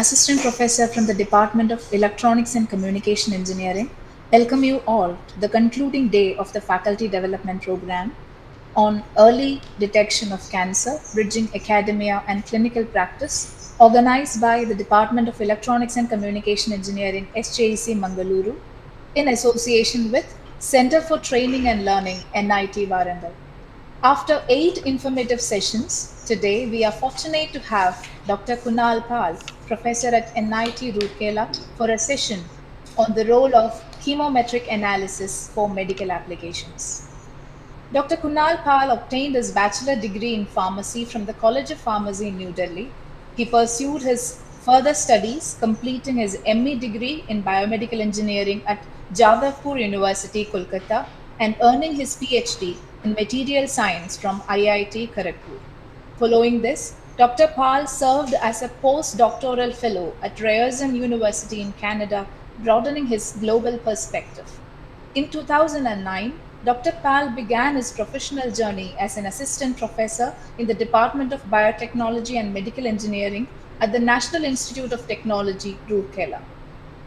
Assistant Professor from the Department of Electronics and Communication Engineering, welcome you all to the concluding day of the Faculty Development Program on Early Detection of Cancer, Bridging Academia and Clinical Practice, organized by the Department of Electronics and Communication Engineering, SJEC Mangaluru, in association with Center for Training and Learning, NIT Warangal. After 8 informative sessions, today we are fortunate to have Dr. Kunal Pal, professor at NIT Roorkela, for a session on the role of chemometric analysis for medical applications. Dr. Kunal Pal obtained his bachelor degree in pharmacy from the College of Pharmacy in New Delhi. He pursued his further studies, completing his ME degree in biomedical engineering at Jadavpur University, Kolkata, and earning his PhD in material science from IIT Kharagpur. Following this, Dr. Pal served as a postdoctoral fellow at Ryerson University in Canada, broadening his global perspective. In 2009, Dr. Pal began his professional journey as an assistant professor in the Department of Biotechnology and Medical Engineering at the National Institute of Technology, Roorkela.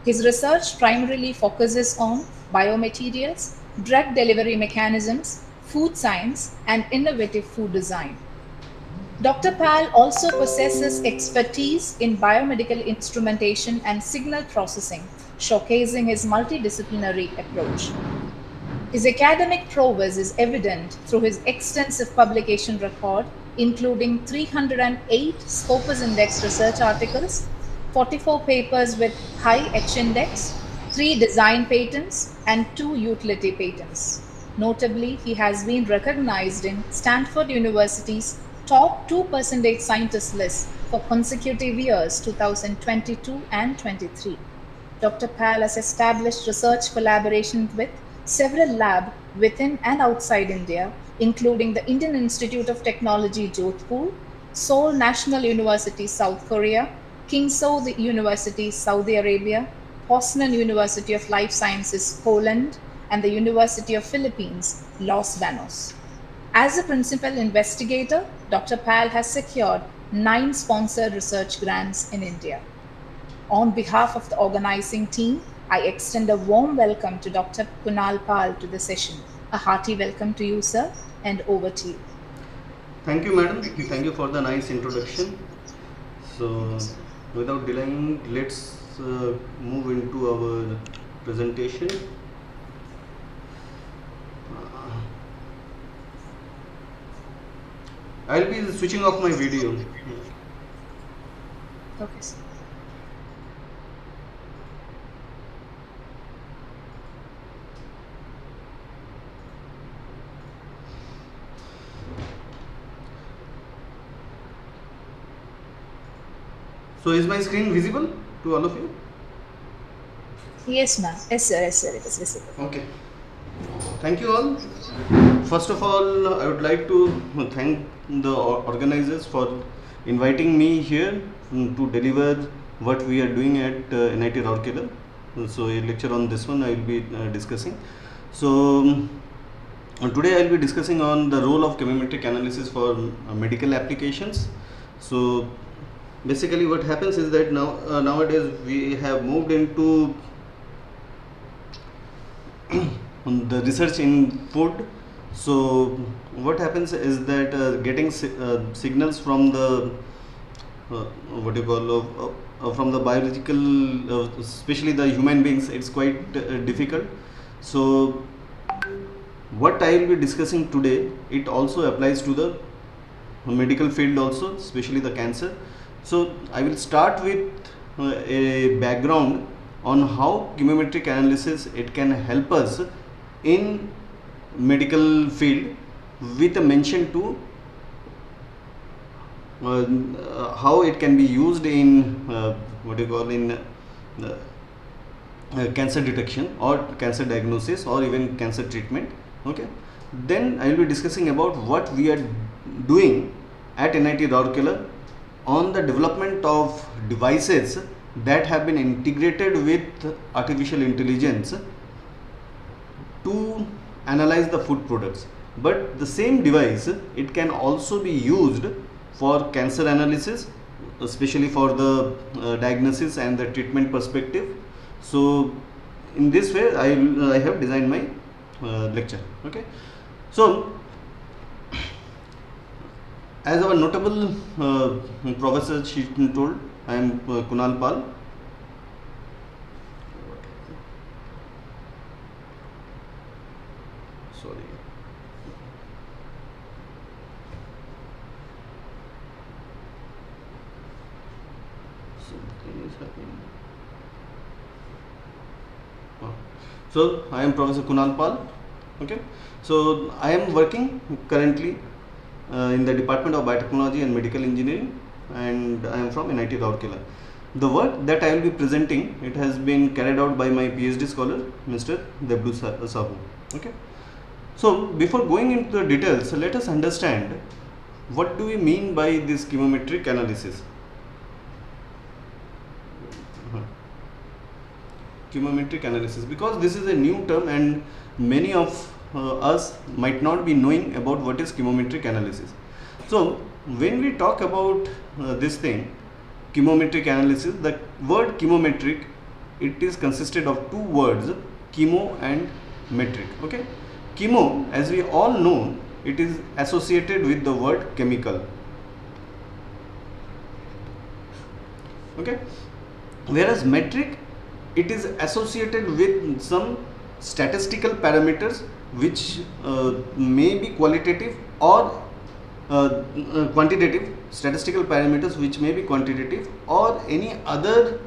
His research primarily focuses on biomaterials, drug delivery mechanisms, food science, and innovative food design. Dr. Pal also possesses expertise in biomedical instrumentation and signal processing, showcasing his multidisciplinary approach. His academic prowess is evident through his extensive publication record, including 308 Scopus Index research articles, 44 papers with high H-index, 3 design patents, and 2 utility patents. Notably, he has been recognized in Stanford University's top 2% scientist list for consecutive years 2022 and 23. Dr. Pal has established research collaborations with several labs within and outside India, including the Indian Institute of Technology, Jodhpur, Seoul National University, South Korea, King Saud University, Saudi Arabia, Poznan University of Life Sciences, Poland, and the University of Philippines, Los Banos. As a principal investigator, Dr. Pal has secured 9 sponsored research grants in India. On behalf of the organizing team, I extend a warm welcome to Dr. Kunal Pal to the session. A hearty welcome to you, sir, and over to you. Thank you, madam. Thank you for the nice introduction. So, without delaying, let's move into our presentation. I'll be switching off my video. Okay, sir. So, is my screen visible to all of you? Yes, ma'am. Yes, sir. Yes, sir. It is visible. Okay. Thank you all. First of all, I would like to thank the organizers for inviting me here to deliver what we are doing at NIT Rourkela. So, a lecture on this one I will be discussing. So, today I will be discussing on the role of chemometric analysis for medical applications. So, basically what happens is that nowadays we have moved into the research in food. So what happens is that getting signals from the what you call from the biological, especially the human beings, it's quite difficult. So what I will be discussing today, it also applies to the medical field also, especially the cancer. So I will start with a background on how chemometric analysis it can help us in medical field, with a mention to how it can be used in what you call in cancer detection or cancer diagnosis or even cancer treatment. Okay, then I will be discussing about what we are doing at NIT Rourkela on the development of devices that have been integrated with artificial intelligence to analyze the food products. But the same device, it can also be used for cancer analysis especially for the diagnosis and the treatment perspective. So in this way I have designed my lecture. Okay, so as our notable professor she told, I am Kunal Pal. Sorry. Something is happening. So I am Professor Kunal Pal. Okay. So I am working currently in the Department of Biotechnology and Medical Engineering, and I am from NIT Rourkela. The work that I will be presenting, it has been carried out by my PhD scholar, Mr. Deblu Sahu. Okay. So before going into the details, let us understand what do we mean by this chemometric analysis. Chemometric analysis, because this is a new term and many of us might not be knowing about what is chemometric analysis. So when we talk about this thing, chemometric analysis, the word chemometric, it is consisted of two words, chemo and metric. Okay, chemo, as we all know, it is associated with the word chemical. Okay, whereas metric, it is associated with some statistical parameters which may be qualitative or quantitative, statistical parameters which may be quantitative, or any other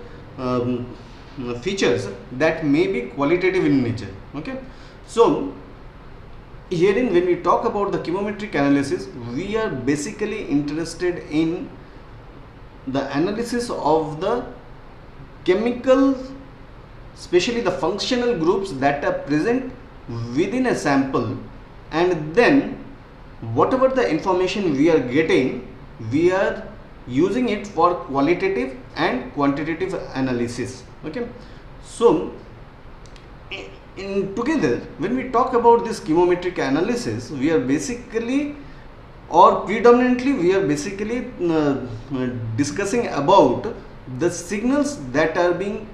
features that may be qualitative in nature. Okay, so herein when we talk about the chemometric analysis, we are basically interested in the analysis of the chemical, especially the functional groups that are present within a sample, and then whatever the information we are getting, we are using it for qualitative and quantitative analysis. Okay, so in together when we talk about this chemometric analysis, we are basically or predominantly we are basically discussing about the signals that are being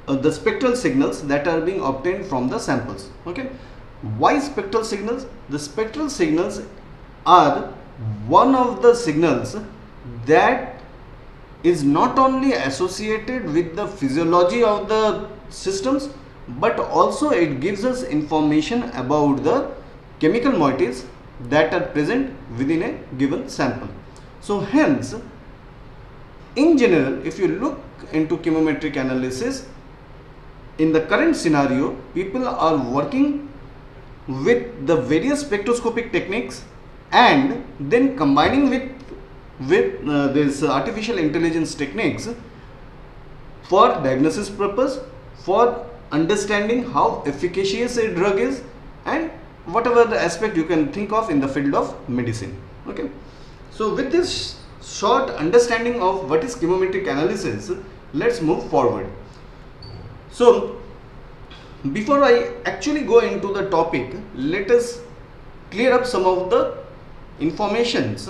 the spectral signals that are being obtained from the samples. Okay, why spectral signals? The spectral signals are one of the signals that is not only associated with the physiology of the systems, but also it gives us information about the chemical moieties that are present within a given sample. So hence, in general, if you look into chemometric analysis, in the current scenario, people are working with the various spectroscopic techniques and then combining with this artificial intelligence techniques for diagnosis purpose, for understanding how efficacious a drug is, and whatever the aspect you can think of in the field of medicine. Okay, so with this short understanding of what is chemometric analysis, let's move forward. So before I actually go into the topic, let us clear up some of the informations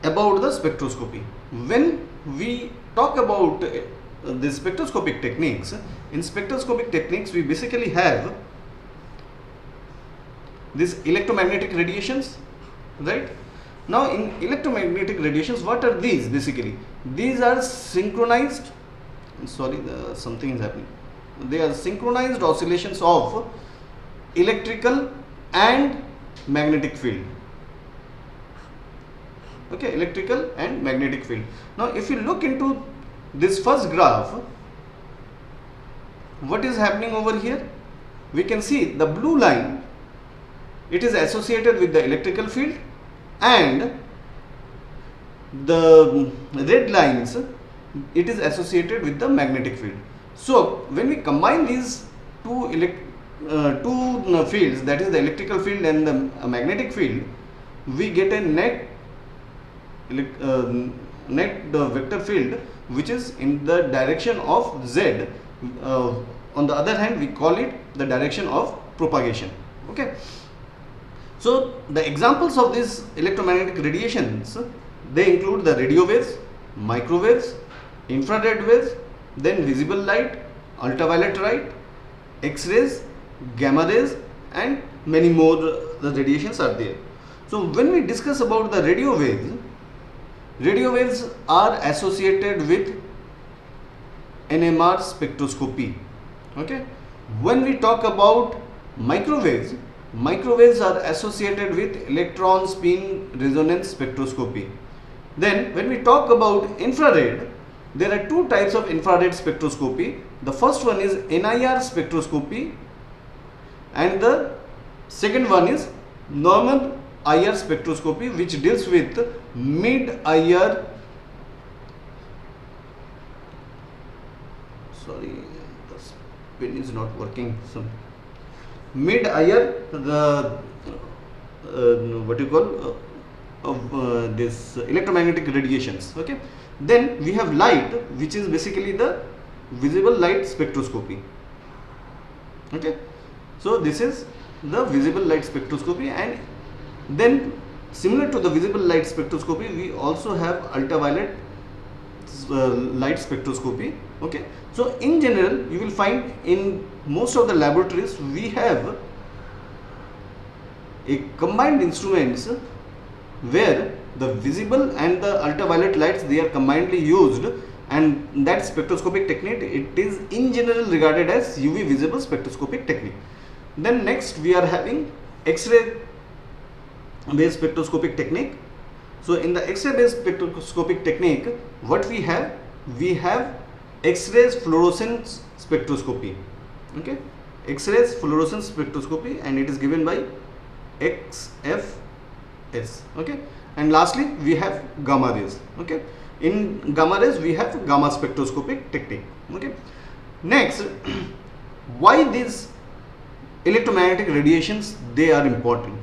about the spectroscopy. When we talk about the spectroscopic techniques, in spectroscopic techniques we basically have this electromagnetic radiations, right? Now in electromagnetic radiations, what are these basically? These are synchronized, sorry, something is happening. They are synchronized oscillations of electrical and magnetic field. Okay, electrical and magnetic field. Now if you look into this first graph, what is happening over here? We can see the blue line, it is associated with the electrical field, and the red lines, it is associated with the magnetic field. So when we combine these two fields, that is the electrical field and the magnetic field, we get a net vector field which is in the direction of z. On the other hand, we call it the direction of propagation. Okay, So the examples of these electromagnetic radiations, they include the radio waves, microwaves, infrared waves, then visible light, ultraviolet light, X-rays, gamma rays, and many more the radiations are there. So when we discuss about the radio waves are associated with NMR spectroscopy. Okay. When we talk about microwaves, microwaves are associated with electron spin resonance spectroscopy. Then when we talk about infrared, there are two types of infrared spectroscopy. The first one is NIR spectroscopy and the second one is normal IR spectroscopy, which deals with mid-IR, sorry, the pen is not working, so mid-IR, the what you call this electromagnetic radiations. Okay. Then we have light, which is basically the visible light spectroscopy. Okay. So this is the visible light spectroscopy, and then similar to the visible light spectroscopy, we also have ultraviolet light spectroscopy. Okay. So in general, you will find in most of the laboratories we have a combined instruments where the visible and the ultraviolet lights, they are combinedly used, and that spectroscopic technique, it is in general regarded as UV visible spectroscopic technique. Then next we are having X-ray based spectroscopic technique. So in the X-ray based spectroscopic technique, what we have X-rays fluorescence spectroscopy. Okay, X-rays fluorescence spectroscopy, and it is given by XFS. Okay, and lastly we have gamma rays. Okay, in gamma rays we have gamma spectroscopic technique. Okay, next, why these electromagnetic radiations, they are important?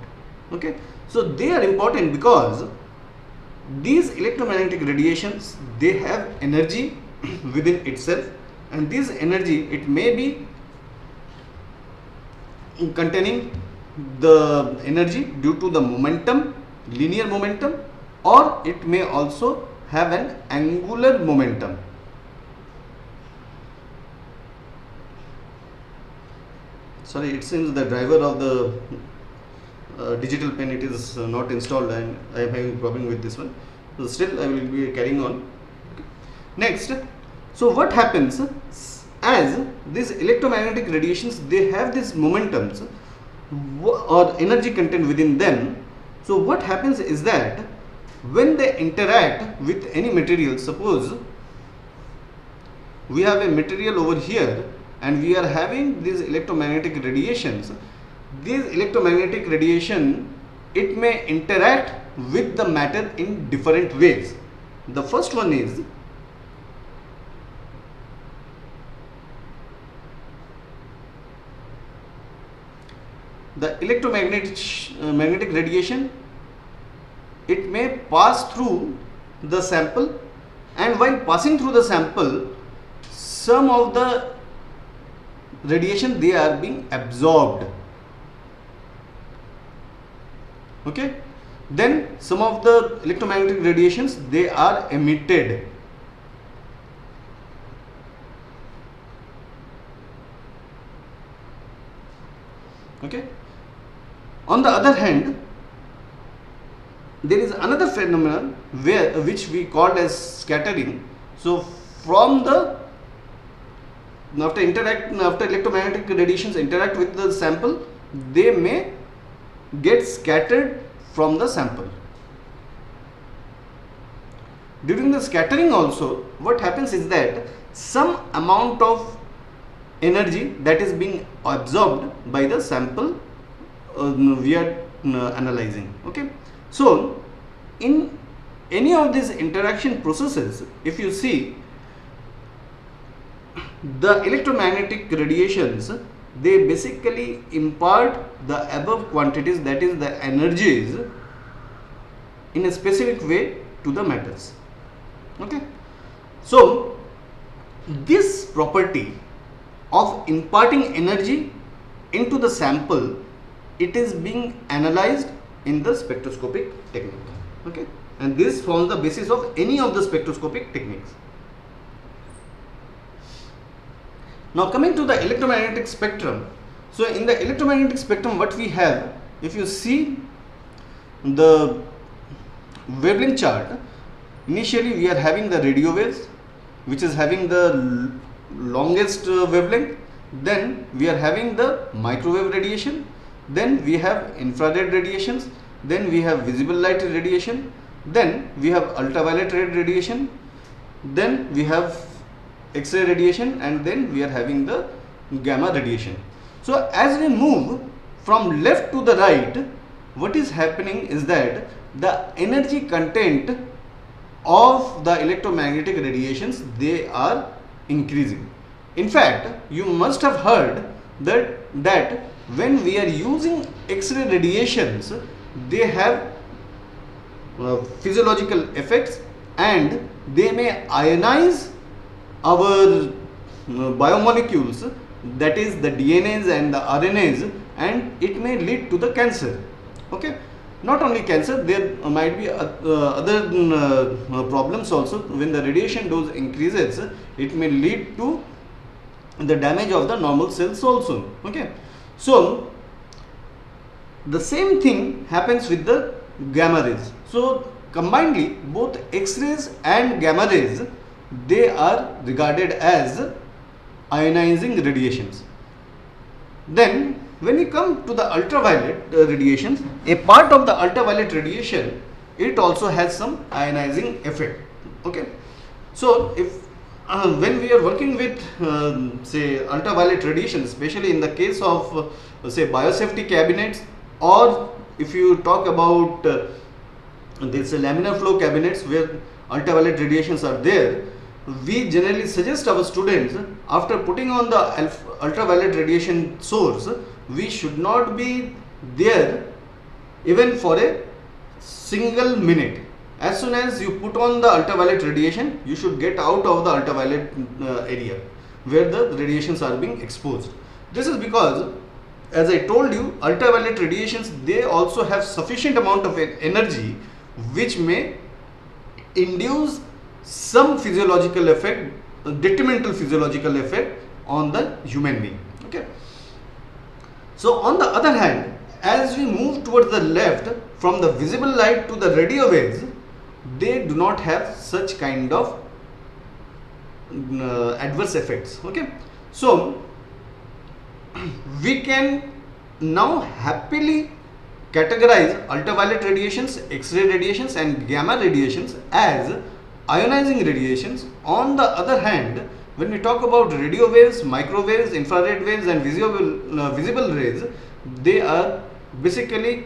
Okay, so they are important because these electromagnetic radiations, they have energy within itself, and this energy, it may be containing the energy due to the momentum, linear momentum, or it may also have an angular momentum. Sorry, it seems the driver of the digital pen, it is not installed, and I am having problem with this one. So still I will be carrying on. Next, so what happens as these electromagnetic radiations, they have these momentums or energy content within them. So what happens is that when they interact with any material, suppose we have a material over here and we are having these electromagnetic radiations, these electromagnetic radiation, it may interact with the matter in different ways. The first one is the magnetic radiation, it may pass through the sample, and while passing through the sample, some of the radiation, they are being absorbed. Okay, then some of the electromagnetic radiations, they are emitted. Okay, on the other hand, there is another phenomenon which we call as scattering. So from the after electromagnetic radiations interact with the sample, they may get scattered from the sample. During the scattering also, what happens is that some amount of energy that is being absorbed by the sample we are analyzing. Okay, so in any of these interaction processes, if you see, the electromagnetic radiations, they basically impart the above quantities, that is the energies, in a specific way to the metals. Okay, so this property of imparting energy into the sample it is being analyzed in the spectroscopic technique. Okay, and this forms the basis of any of the spectroscopic techniques. Now coming to the electromagnetic spectrum. So in the electromagnetic spectrum, what we have, if you see the wavelength chart, initially we are having the radio waves, which is having the longest wavelength. Then we are having the microwave radiation. Then we have infrared radiations. Then we have visible light radiation. Then we have ultraviolet radiation. Then we have X-ray radiation, and then we are having the gamma radiation. So as we move from left to the right, what is happening is that the energy content of the electromagnetic radiations, they are increasing. In fact, you must have heard that when we are using X-ray radiations, they have physiological effects, and they may ionize our biomolecules, that is the DNAs and the RNAs, and it may lead to the cancer. Okay, not only cancer, there might be other problems also. When the radiation dose increases, it may lead to the damage of the normal cells also. Okay, so the same thing happens with the gamma rays. So combinedly, both X-rays and gamma rays, they are regarded as ionizing radiations. Then when we come to the ultraviolet radiations, a part of the ultraviolet radiation, it also has some ionizing effect. Okay, so if when we are working with say ultraviolet radiation, especially in the case of say biosafety cabinets, or if you talk about this laminar flow cabinets where ultraviolet radiations are there, we generally suggest our students, after putting on the ultraviolet radiation source, we should not be there even for a single minute. As soon as you put on the ultraviolet radiation, you should get out of the ultraviolet area where the radiations are being exposed. This is because, as I told you, ultraviolet radiations, they also have sufficient amount of energy which may induce some physiological effect, detrimental physiological effect on the human being. Okay. So on the other hand, as we move towards the left, from the visible light to the radio waves, they do not have such kind of adverse effects. Okay, so we can now happily categorize ultraviolet radiations, X-ray radiations and gamma radiations as ionizing radiations. On the other hand, when we talk about radio waves, microwaves, infrared waves and visible rays, they are basically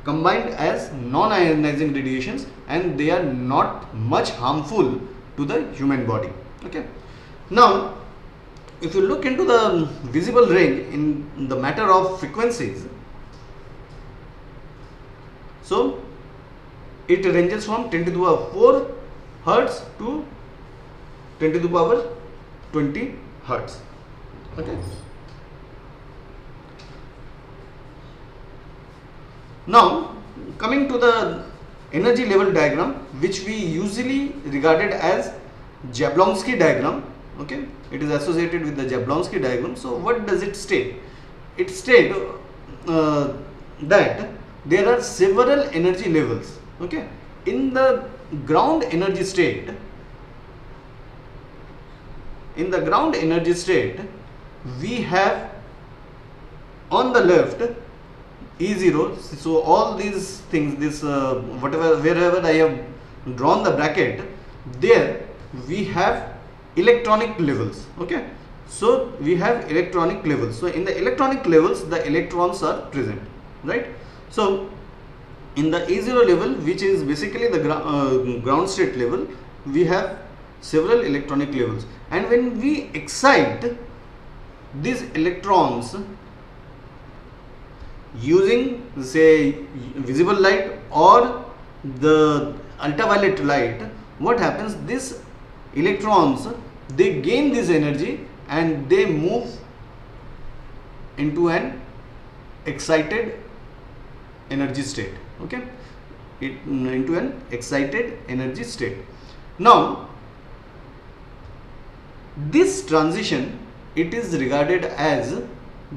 combined as non-ionizing radiations, and they are not much harmful to the human body. Okay, now if you look into the visible range in the matter of frequencies, so it ranges from 10 to the power 4 hertz to 10 to the power 20 hertz. Okay, now coming to the energy level diagram, which we usually regarded as Jablonski diagram. Okay, it is associated with the Jablonski diagram. So what does it state? It states that there are several energy levels. Okay, in the ground energy state, we have on the left E0. So all these things, this wherever I have drawn the bracket, there we have electronic levels. Okay, so we have electronic levels. So in the electronic levels, the electrons are present, right? So in the E0 level, which is basically the ground state level, we have several electronic levels, and when we excite these electrons using say visible light or the ultraviolet light, what happens? These electrons, they gain this energy and they move into an excited energy state. Okay, into an excited energy state. Now this transition, it is regarded as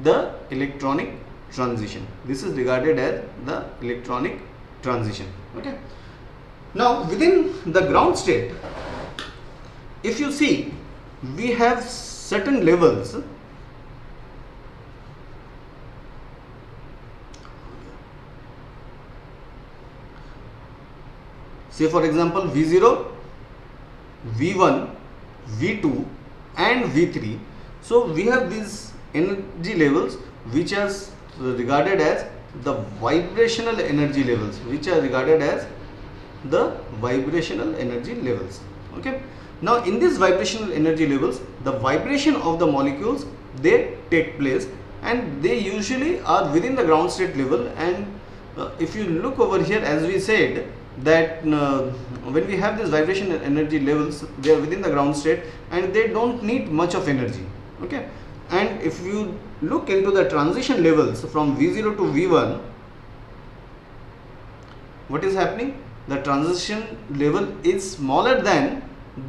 the electronic transition. This is regarded as the electronic transition. Okay. Now within the ground state, if you see, we have certain levels. Say for example V0, V1, V2 and V3. So we have these energy levels which are regarded as the vibrational energy levels, Okay. Now in these vibrational energy levels, the vibration of the molecules, they take place, and they usually are within the ground state level. And if you look over here, as we said, that when we have these vibration energy levels, they are within the ground state and they don't need much of energy. Okay. And if you look into the transition levels from V0 to V1, what is happening? The transition level is smaller than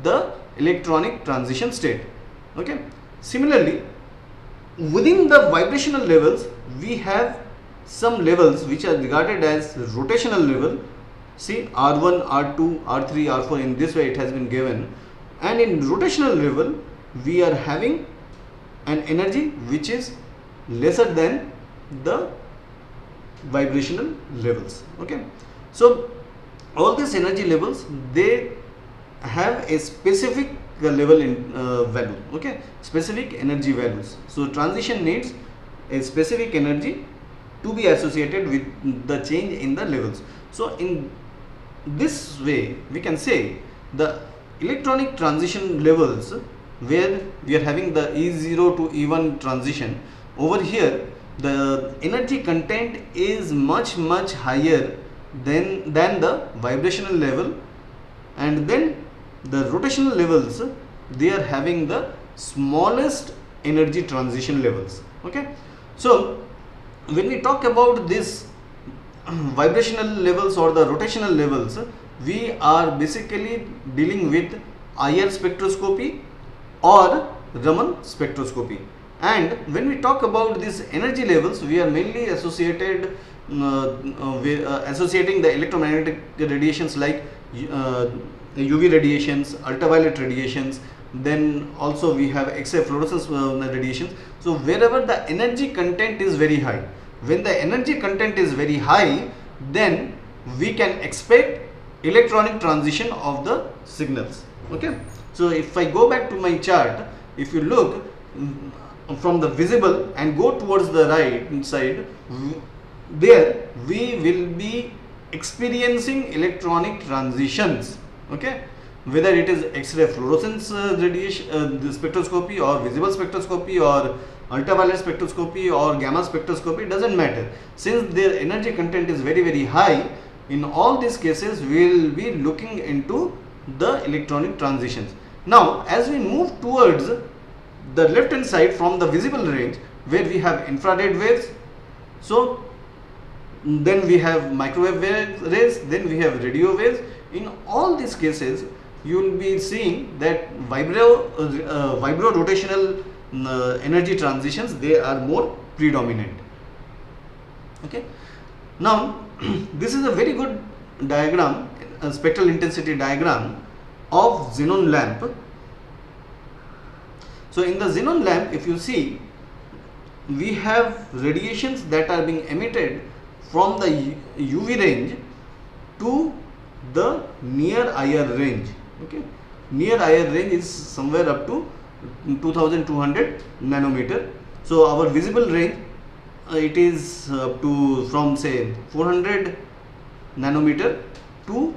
the electronic transition state. Okay. Similarly, within the vibrational levels, we have some levels which are regarded as rotational level. See, R1, R2, R3, R4, in this way it has been given. And in rotational level, we are having an energy which is lesser than the vibrational levels. Okay. So all these energy levels, they have a specific level in value. Okay, specific energy values. So transition needs a specific energy to be associated with the change in the levels. So in this way, we can say the electronic transition levels, where we are having the E0 to E1 transition, over here the energy content is much higher than the vibrational level, and then the rotational levels, they are having the smallest energy transition levels. Okay. So when we talk about this vibrational levels or the rotational levels, we are basically dealing with IR spectroscopy or Raman spectroscopy. And when we talk about these energy levels, we are mainly associating the electromagnetic radiations like UV radiations, ultraviolet radiations, then also we have X-ray fluorescence radiations. So wherever the energy content is very high, when the energy content is very high, then we can expect electronic transition of the signals. Okay. So if I go back to my chart, if you look from the visible and go towards the right side, there we will be experiencing electronic transitions. Okay. Whether it is X-ray fluorescence radiation the spectroscopy, or visible spectroscopy, or ultraviolet spectroscopy, or gamma spectroscopy, doesn't matter. Since their energy content is very high, in all these cases we will be looking into the electronic transitions. Now as we move towards the left hand side from the visible range, where we have infrared waves, so then we have microwave rays, then we have radio waves. In all these cases, you will be seeing that vibro rotational energy transitions, they are more predominant. Okay. Now this is a very good diagram, a spectral intensity diagram of xenon lamp. So in the xenon lamp, if you see, we have radiations that are being emitted from the UV range to the near IR range. Okay. Near IR range is somewhere up to 2200 nanometer. So our visible range, it is up to from say 400 nanometer to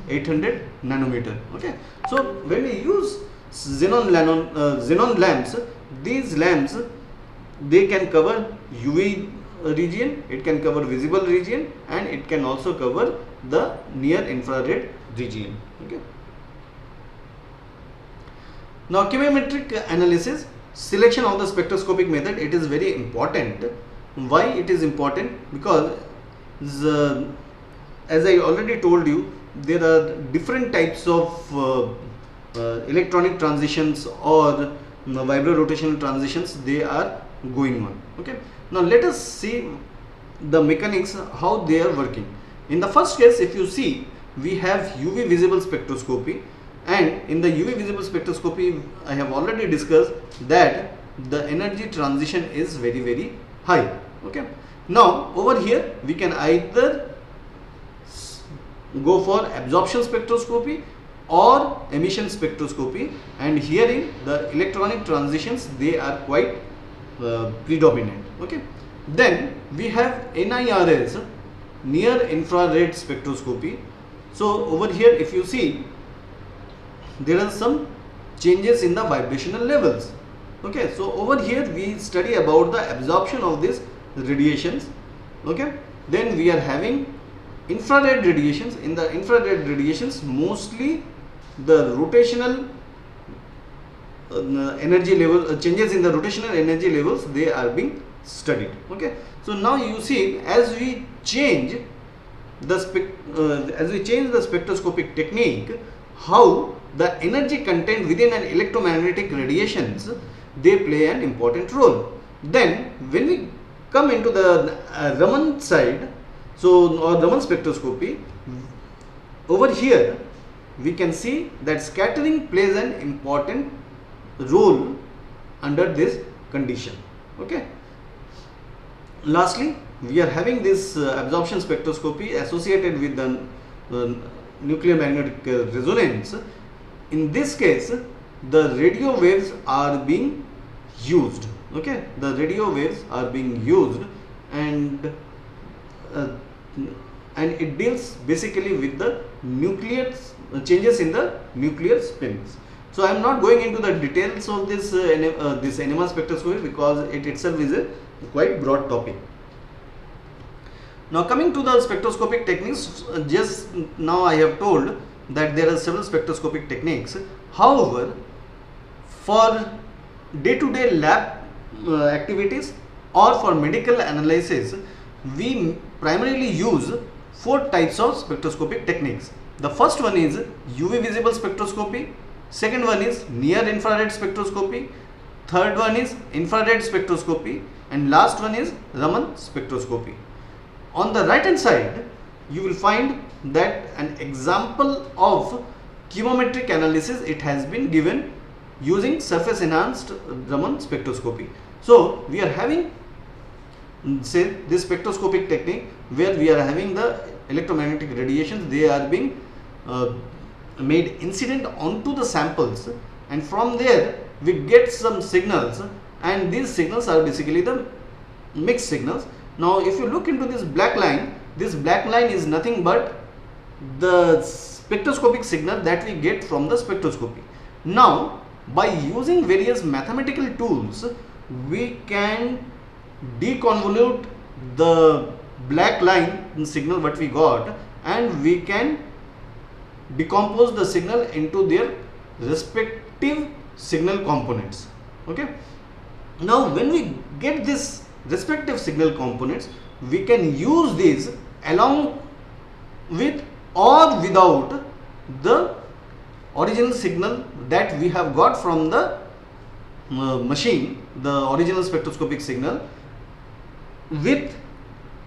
800 nanometer. Okay. So when we use xenon lamps, these lamps, they can cover UV region, it can cover visible region, and it can also cover the near infrared region. Okay. Now chemometric analysis, selection of the spectroscopic method, it is very important. Why it is important? Because the, as I already told you, there are different types of electronic transitions or vibro-rotational transitions they are going on. Okay. Now let us see the mechanics, how they are working. In the first case, if you see, we have UV visible spectroscopy, and in the UV visible spectroscopy I have already discussed that the energy transition is very high. Okay. Now over here we can either go for absorption spectroscopy or emission spectroscopy, and herein the electronic transitions they are quite predominant. Okay. Then we have NIRS, near infrared spectroscopy. So over here if you see, there are some changes in the vibrational levels. Okay, so over here we study about the absorption of these radiations. Okay, then we are having infrared radiations. In the infrared radiations, mostly the rotational energy level changes in the rotational energy levels they are being studied. Okay, so now you see, as we change the spectroscopic technique, how the energy content within an electromagnetic radiations they play an important role. Then when we come into the Raman side, so or Raman spectroscopy, over here we can see that scattering plays an important role under this condition. Okay. Lastly, we are having this absorption spectroscopy associated with the nuclear magnetic resonance. In this case, the radio waves are being used. Okay, the radio waves are being used, and it deals basically with the nuclear changes in the nuclear spins. So I am not going into the details of this this NMR spectroscopy because it itself is a quite broad topic. Now coming to the spectroscopic techniques, just now I have told that there are several spectroscopic techniques. However, for day-to-day lab activities or for medical analysis, we primarily use 4 types of spectroscopic techniques. The first one is UV visible spectroscopy, second one is near infrared spectroscopy, third one is infrared spectroscopy, and last one is Raman spectroscopy. On the right hand side, you will find that an example of chemometric analysis, it has been given using surface enhanced Raman spectroscopy. So we are having, say, this spectroscopic technique where we are having the electromagnetic radiations, they are being made incident onto the samples, and from there we get some signals, and these signals are basically the mixed signals. Now if you look into this black line is nothing but the spectroscopic signal that we get from the spectroscopy. Now by using various mathematical tools, we can deconvolute the black line signal what we got, and we can decompose the signal into their respective signal components. Okay. Now when we get this respective signal components, we can use these along with or without the original signal that we have got from the machine, the original spectroscopic signal, with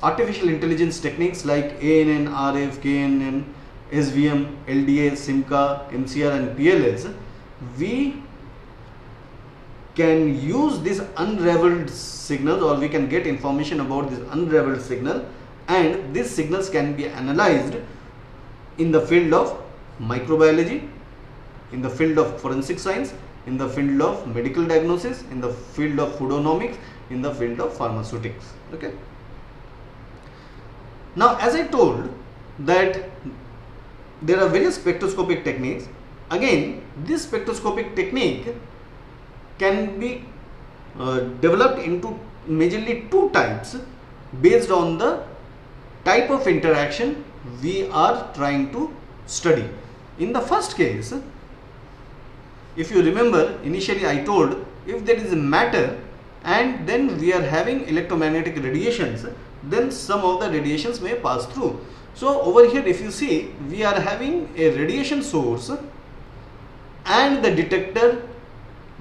artificial intelligence techniques like ANN, RF, KNN, SVM, LDA, SIMCA, MCR and PLS. We can use these unraveled signals, or we can get information about this unraveled signal, and these signals can be analyzed in the field of microbiology, in the field of forensic science, in the field of medical diagnosis, in the field of foodonomics, in the field of pharmaceutics. Okay. Now as I told that there are various spectroscopic techniques. Again, this spectroscopic technique can be developed into majorly 2 types based on the type of interaction we are trying to study. In the first case, if you remember, initially I told, if there is a matter and then we are having electromagnetic radiations, then some of the radiations may pass through. So over here, if you see, we are having a radiation source and the detector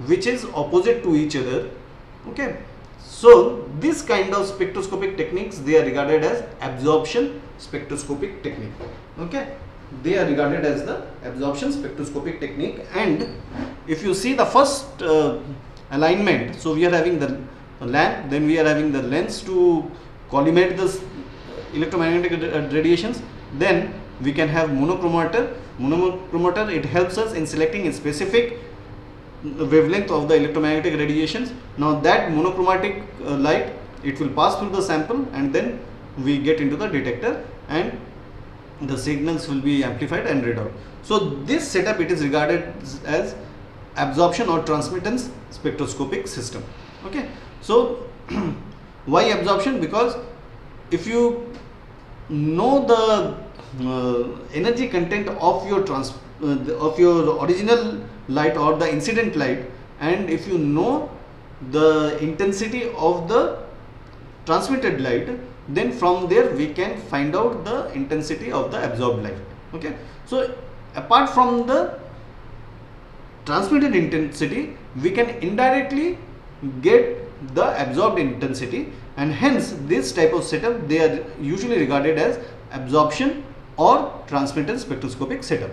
which is opposite to each other. Okay, so this kind of spectroscopic techniques, they are regarded as absorption spectroscopic technique. Okay, they are regarded as the absorption spectroscopic technique. And if you see the first alignment, so we are having the lamp, then we are having the lens to collimate this electromagnetic radiations, then we can have monochromator. Monochromator, it helps us in selecting a specific wavelength of the electromagnetic radiations. Now that monochromatic light, it will pass through the sample, and then we get into the detector and the signals will be amplified and read out. So this setup, it is regarded as absorption or transmittance spectroscopic system. Okay, so why absorption? Because if you know the energy content of your of your original light or the incident light, and if you know the intensity of the transmitted light, then from there we can find out the intensity of the absorbed light. Okay, so apart from the transmitted intensity, we can indirectly get the absorbed intensity, and hence this type of setup, they are usually regarded as absorption or transmittance spectroscopic setup.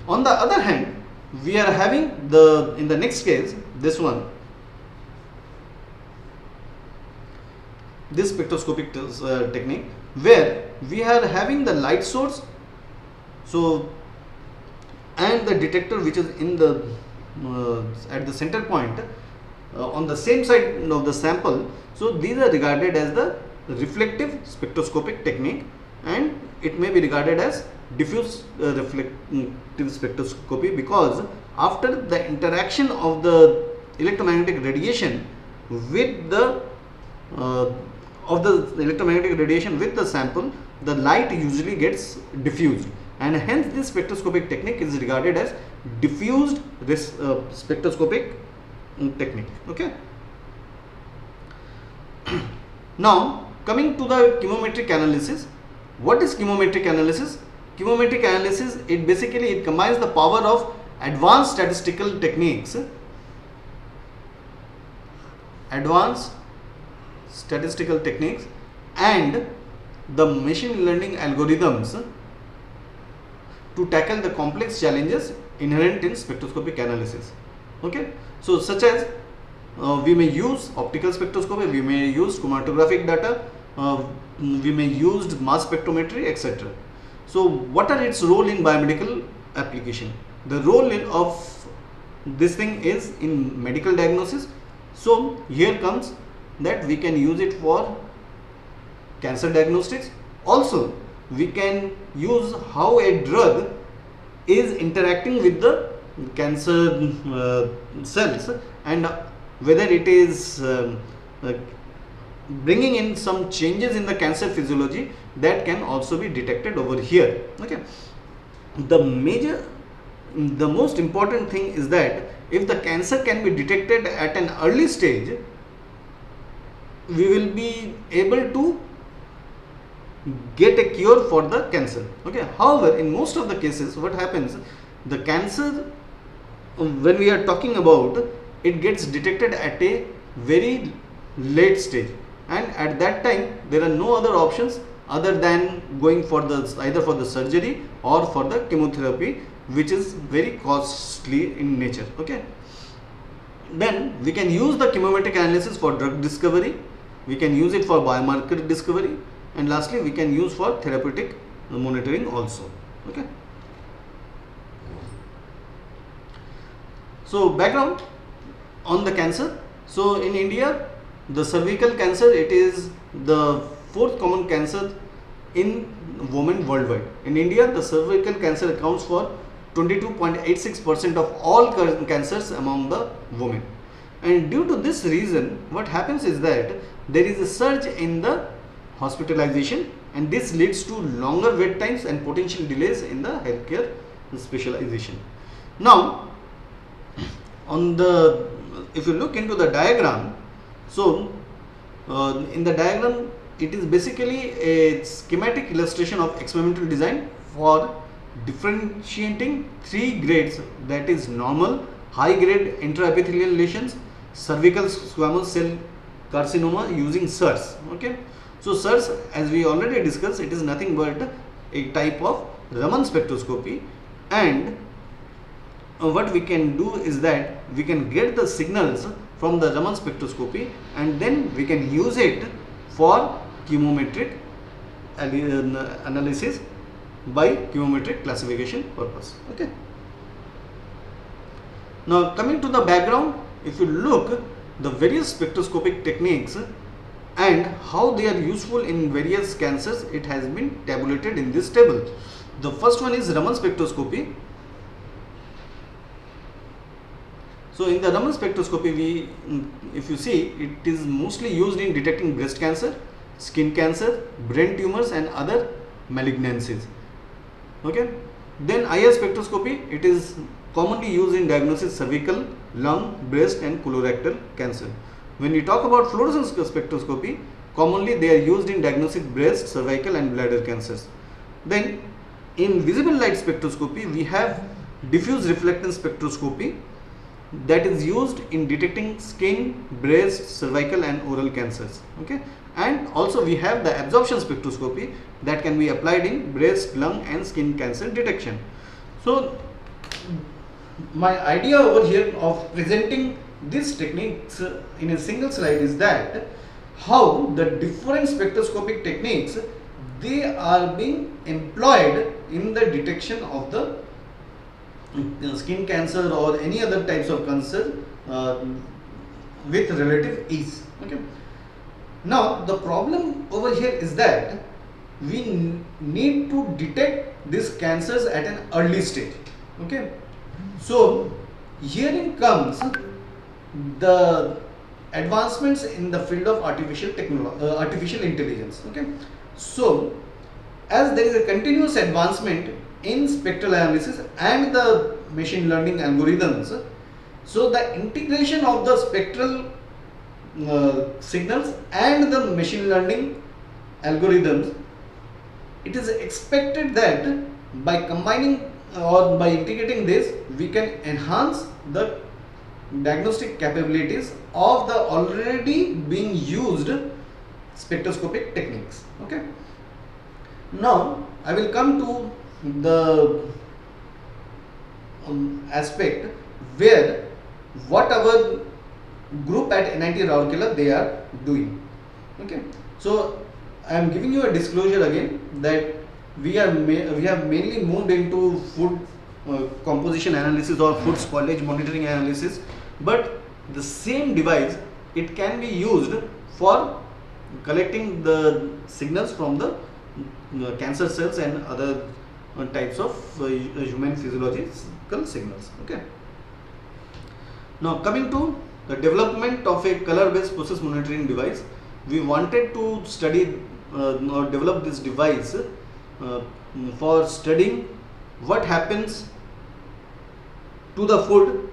On the other hand, we are having in the next case, this one, this spectroscopic technique, where we are having the light source, so, and the detector which is in the at the center point on the same side of the sample. So these are regarded as the reflective spectroscopic technique, and it may be regarded as diffuse reflective spectroscopy, because after the interaction of the electromagnetic radiation with the electromagnetic radiation with the sample, the light usually gets diffused, and hence this spectroscopic technique is regarded as diffused spectroscopic technique. Okay. Now coming to the chemometric analysis. What is chemometric analysis? Chemometric analysis, it basically combines the power of advanced statistical techniques, and the machine learning algorithms to tackle the complex challenges inherent in spectroscopic analysis. Okay, so such as we may use optical spectroscopy, we may use chromatographic data, we may use mass spectrometry, etc. So what are its role in biomedical application? The role of this thing is in medical diagnosis. So here comes that we can use it for cancer diagnostics. Also we can use how a drug is interacting with the cancer cells, and whether it is bringing in some changes in the cancer physiology, that can also be detected over here. Okay, the most important thing is that if the cancer can be detected at an early stage, we will be able to get a cure for the cancer. Okay, however, in most of the cases, what happens, the cancer, when we are talking about, it gets detected at a very late stage, and at that time there are no other options other than going for either for the surgery or for the chemotherapy, which is very costly in nature. Okay, then we can use the chemometric analysis for drug discovery, we can use it for biomarker discovery, and lastly we can use for therapeutic monitoring also. Okay, so background on the cancer. So in India, the cervical cancer, it is the fourth common cancer in women worldwide. In India, the cervical cancer accounts for 22.86% of all cancers among the women. And due to this reason, what happens is that there is a surge in the hospitalization, and this leads to longer wait times and potential delays in the healthcare specialization. Now, if you look into the diagram, so in the diagram it is basically a schematic illustration of experimental design for differentiating three grades, that is normal, high grade intraepithelial lesions, cervical squamous cell carcinoma using SIRS. Okay, so SIRS, as we already discussed, it is nothing but a type of Raman spectroscopy, and what we can do is that we can get the signals from the Raman spectroscopy and then we can use it for chemometric analysis by chemometric classification purpose. Okay. Now coming to the background, if you look the various spectroscopic techniques and how they are useful in various cancers, it has been tabulated in this table. The first one is Raman spectroscopy. So in the Raman spectroscopy, if you see, it is mostly used in detecting breast cancer, skin cancer, brain tumors and other malignancies. Okay. Then IR spectroscopy, it is commonly used in diagnosis cervical, lung, breast and colorectal cancer. When we talk about fluorescence spectroscopy, commonly they are used in diagnosing breast, cervical and bladder cancers. Then in visible light spectroscopy, we have diffuse reflectance spectroscopy that is used in detecting skin, breast, cervical and oral cancers. Okay, and also we have the absorption spectroscopy that can be applied in breast, lung and skin cancer detection. So my idea over here of presenting these techniques in a single slide is that how the different spectroscopic techniques, they are being employed in the detection of the skin cancer or any other types of cancer with relative ease. Okay. Now the problem over here is that we need to detect these cancers at an early stage. Okay. So herein comes the advancements in the field of artificial intelligence. Okay. So as there is a continuous advancement in spectral analysis and the machine learning algorithms, so the integration of the spectral signals and the machine learning algorithms, it is expected that by combining or by integrating this, we can enhance the diagnostic capabilities of the already being used spectroscopic techniques. Okay. Now I will come to the aspect where what our group at NIT Rourkela they are doing. Okay. So I am giving you a disclosure again that we have mainly moved into food composition analysis or food spoilage monitoring analysis, but the same device, it can be used for collecting the signals from the cancer cells and other types of human physiological signals. Okay. Now coming to the development of a color based process monitoring device, we wanted to study or develop this device for studying what happens to the food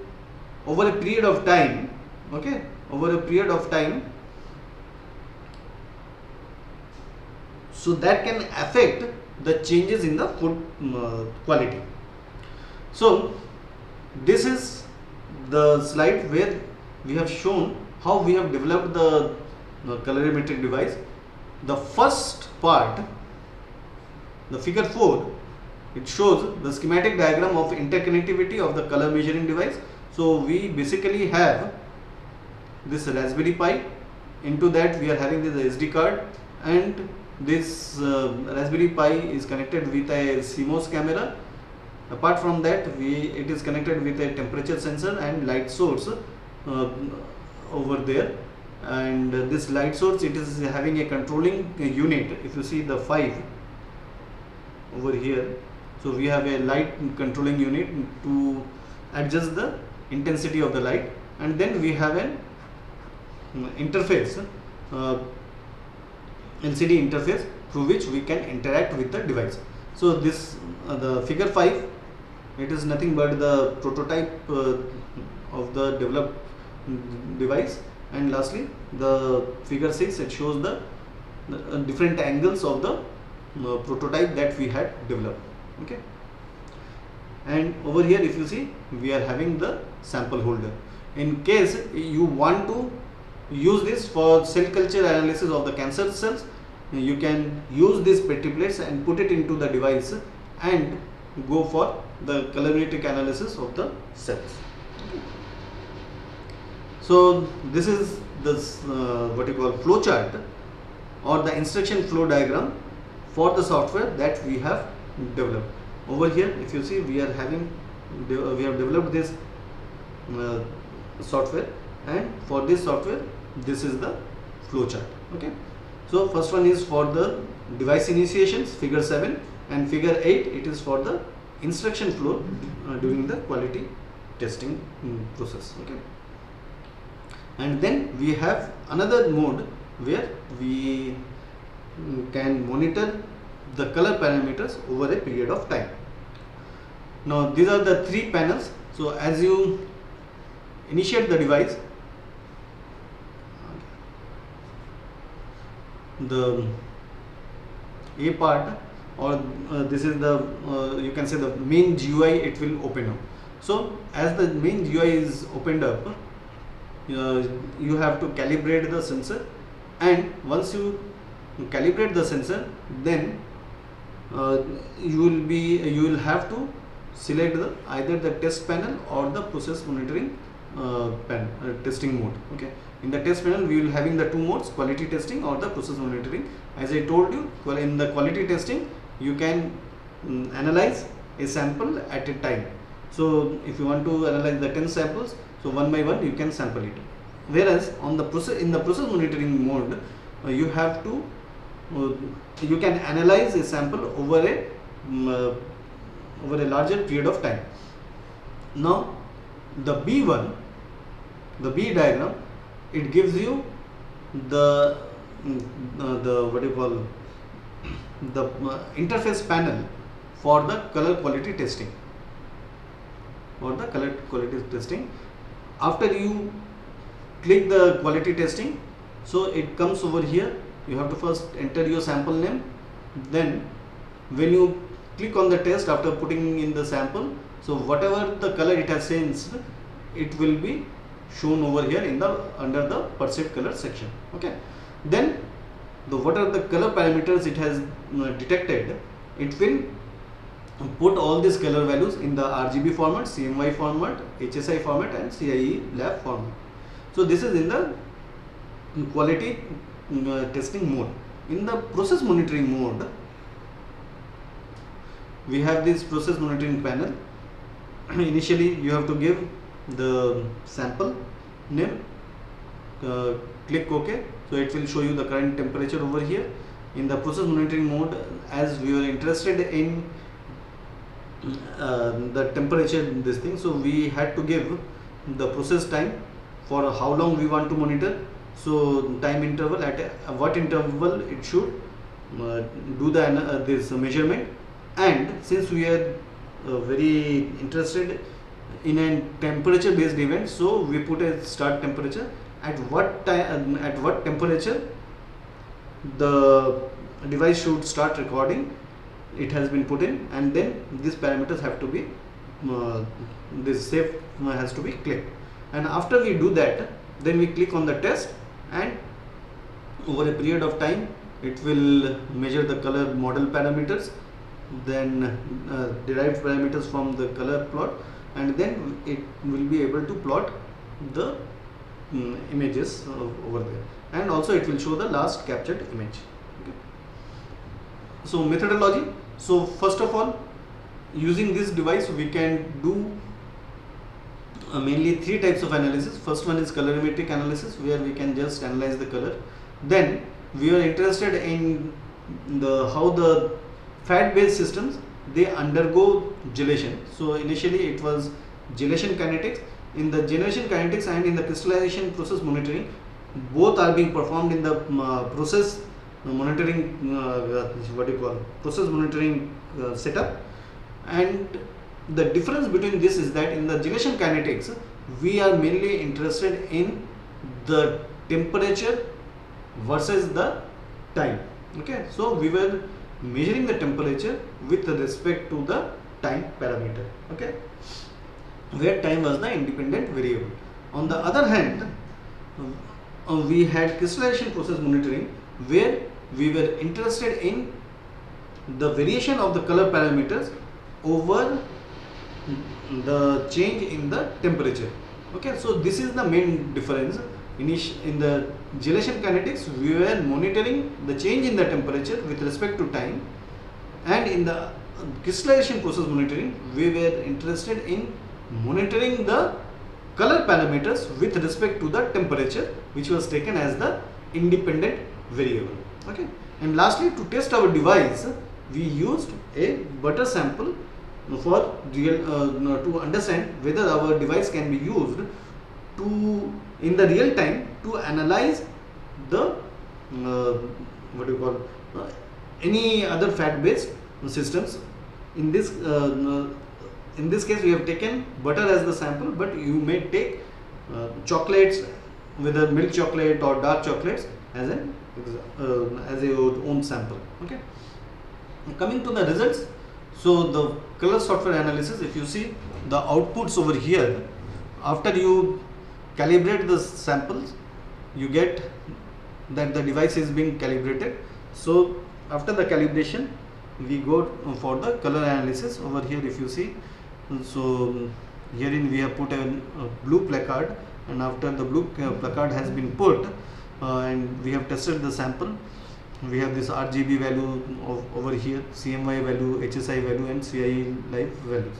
over a period of time. Okay, over a period of time, so that can affect the changes in the food quality. So this is the slide where we have shown how we have developed the colorimetric device. The first part, the figure 4, it shows the schematic diagram of interconnectivity of the color measuring device. So we basically have this Raspberry Pi, into that we are having this SD card, and this Raspberry Pi is connected with a CMOS camera. Apart from that, it is connected with a temperature sensor and light source over there, and this light source, it is having a controlling unit. If you see the 5 over here, so we have a light controlling unit to adjust the intensity of the light, and then we have an interface, LCD interface, through which we can interact with the device. So this the figure 5, it is nothing but the prototype of the developed device, and lastly the figure 6, it shows the different angles of the prototype that we had developed. Okay, and over here if you see, we are having the sample holder. In case you want to use this for cell culture analysis of the cancer cells, you can use these petri plates and put it into the device and go for the colorimetric analysis of the cells. So this is this what you call flow chart or the instruction flow diagram for the software that we have developed. Over here if you see, we have developed this software, and for this software this is the flow chart. Okay, so first one is for the device initiations, figure 7, and figure 8 it is for the instruction flow during the quality testing process. Okay, and then we have another mode where we can monitor the color parameters over a period of time. Now these are the 3 panels. So as you initiate the device, the A part, or this is the you can say the main GUI, it will open up. So as the main GUI is opened up, you have to calibrate the sensor, and once you calibrate the sensor, then you will have to select either the test panel or the process monitoring testing mode. Okay, in the test panel we will having the 2 modes, quality testing or the process monitoring. As I told you, in the quality testing you can analyze a sample at a time. So if you want to analyze the 10 samples, so one by one you can sample it. Whereas on the process monitoring mode, you have to you can analyze a sample over a larger period of time. Now the B diagram, it gives you the what you call the interface panel for the color quality testing. After you click the quality testing, so it comes over here. You have to first enter your sample name, then when you click on the test after putting in the sample, so whatever the color it has sensed, it will be shown over here in the under the perceived color section. Okay, then what are the color parameters it has detected, it will put all these color values in the RGB format, CMY format, HSI format and CIE lab format. So this is in the quality testing mode. In the process monitoring mode, we have this process monitoring panel. Initially you have to give the sample name, click OK, so it will show you the current temperature over here. In the process monitoring mode, as we were interested in the temperature in this thing, so we had to give the process time for how long we want to monitor. So time interval, at what interval it should do the this measurement, and since we are very interested in a temperature based event, so we put a start temperature, at what time, at what temperature the device should start recording, it has been put in, and then these parameters have to be this save has to be clicked, and after we do that, then we click on the test, and over a period of time it will measure the color model parameters, then derived parameters from the color plot, and then it will be able to plot the images over there, and also it will show the last captured image. Okay. So methodology, so first of all, using this device we can do mainly 3 types of analysis. First one is colorimetric analysis, where we can just analyze the color. Then we are interested in how the fat based systems, they undergo gelation. So initially it was gelation kinetics. In the gelation kinetics and in the crystallization process monitoring, both are being performed in the process monitoring process monitoring setup. And the difference between this is that in the gelation kinetics, we are mainly interested in the temperature versus the time. Okay, so we were measuring the temperature with respect to the time parameter. Okay, where time was the independent variable. On the other hand, we had crystallization process monitoring, where we were interested in the variation of the color parameters over the change in the temperature. Okay, so this is the main difference. In the gelation kinetics, we were monitoring the change in the temperature with respect to time, and in the crystallization process monitoring, we were interested in monitoring the color parameters with respect to the temperature, which was taken as the independent variable. Okay, and lastly, to test our device, we used a butter sample for real to understand whether our device can be used to in the real time to analyze the what do you call any other fat based systems. In this case, we have taken butter as the sample, but you may take chocolates, whether milk chocolate or dark chocolates, as an as your own sample. Okay, coming to the results. So the color software analysis, if you see the outputs over here, after you calibrate the samples, you get that the device is being calibrated. So after the calibration, we go for the color analysis. Over here, if you see, so herein we have put a blue placard, and after the blue placard has been put and we have tested the sample, we have this RGB value over here, CMY value, HSI value, and CI live values.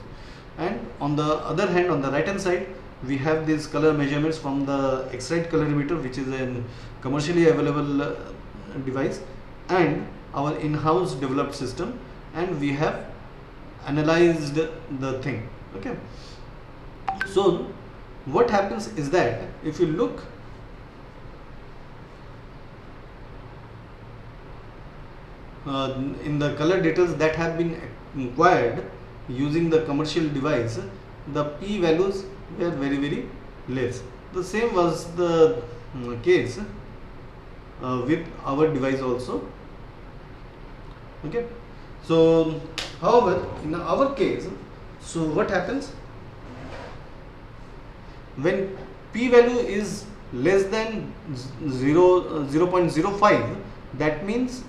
And on the other hand, on the right hand side, we have these color measurements from the X-Rite colorimeter, which is a commercially available device, and our in-house developed system, and we have analyzed the thing. Okay, so what happens is that if you look in the color details that have been acquired using the commercial device, the P values were very less. The same was the case with our device also. Okay, so however, in our case, so what happens when P value is less than 0.05, that means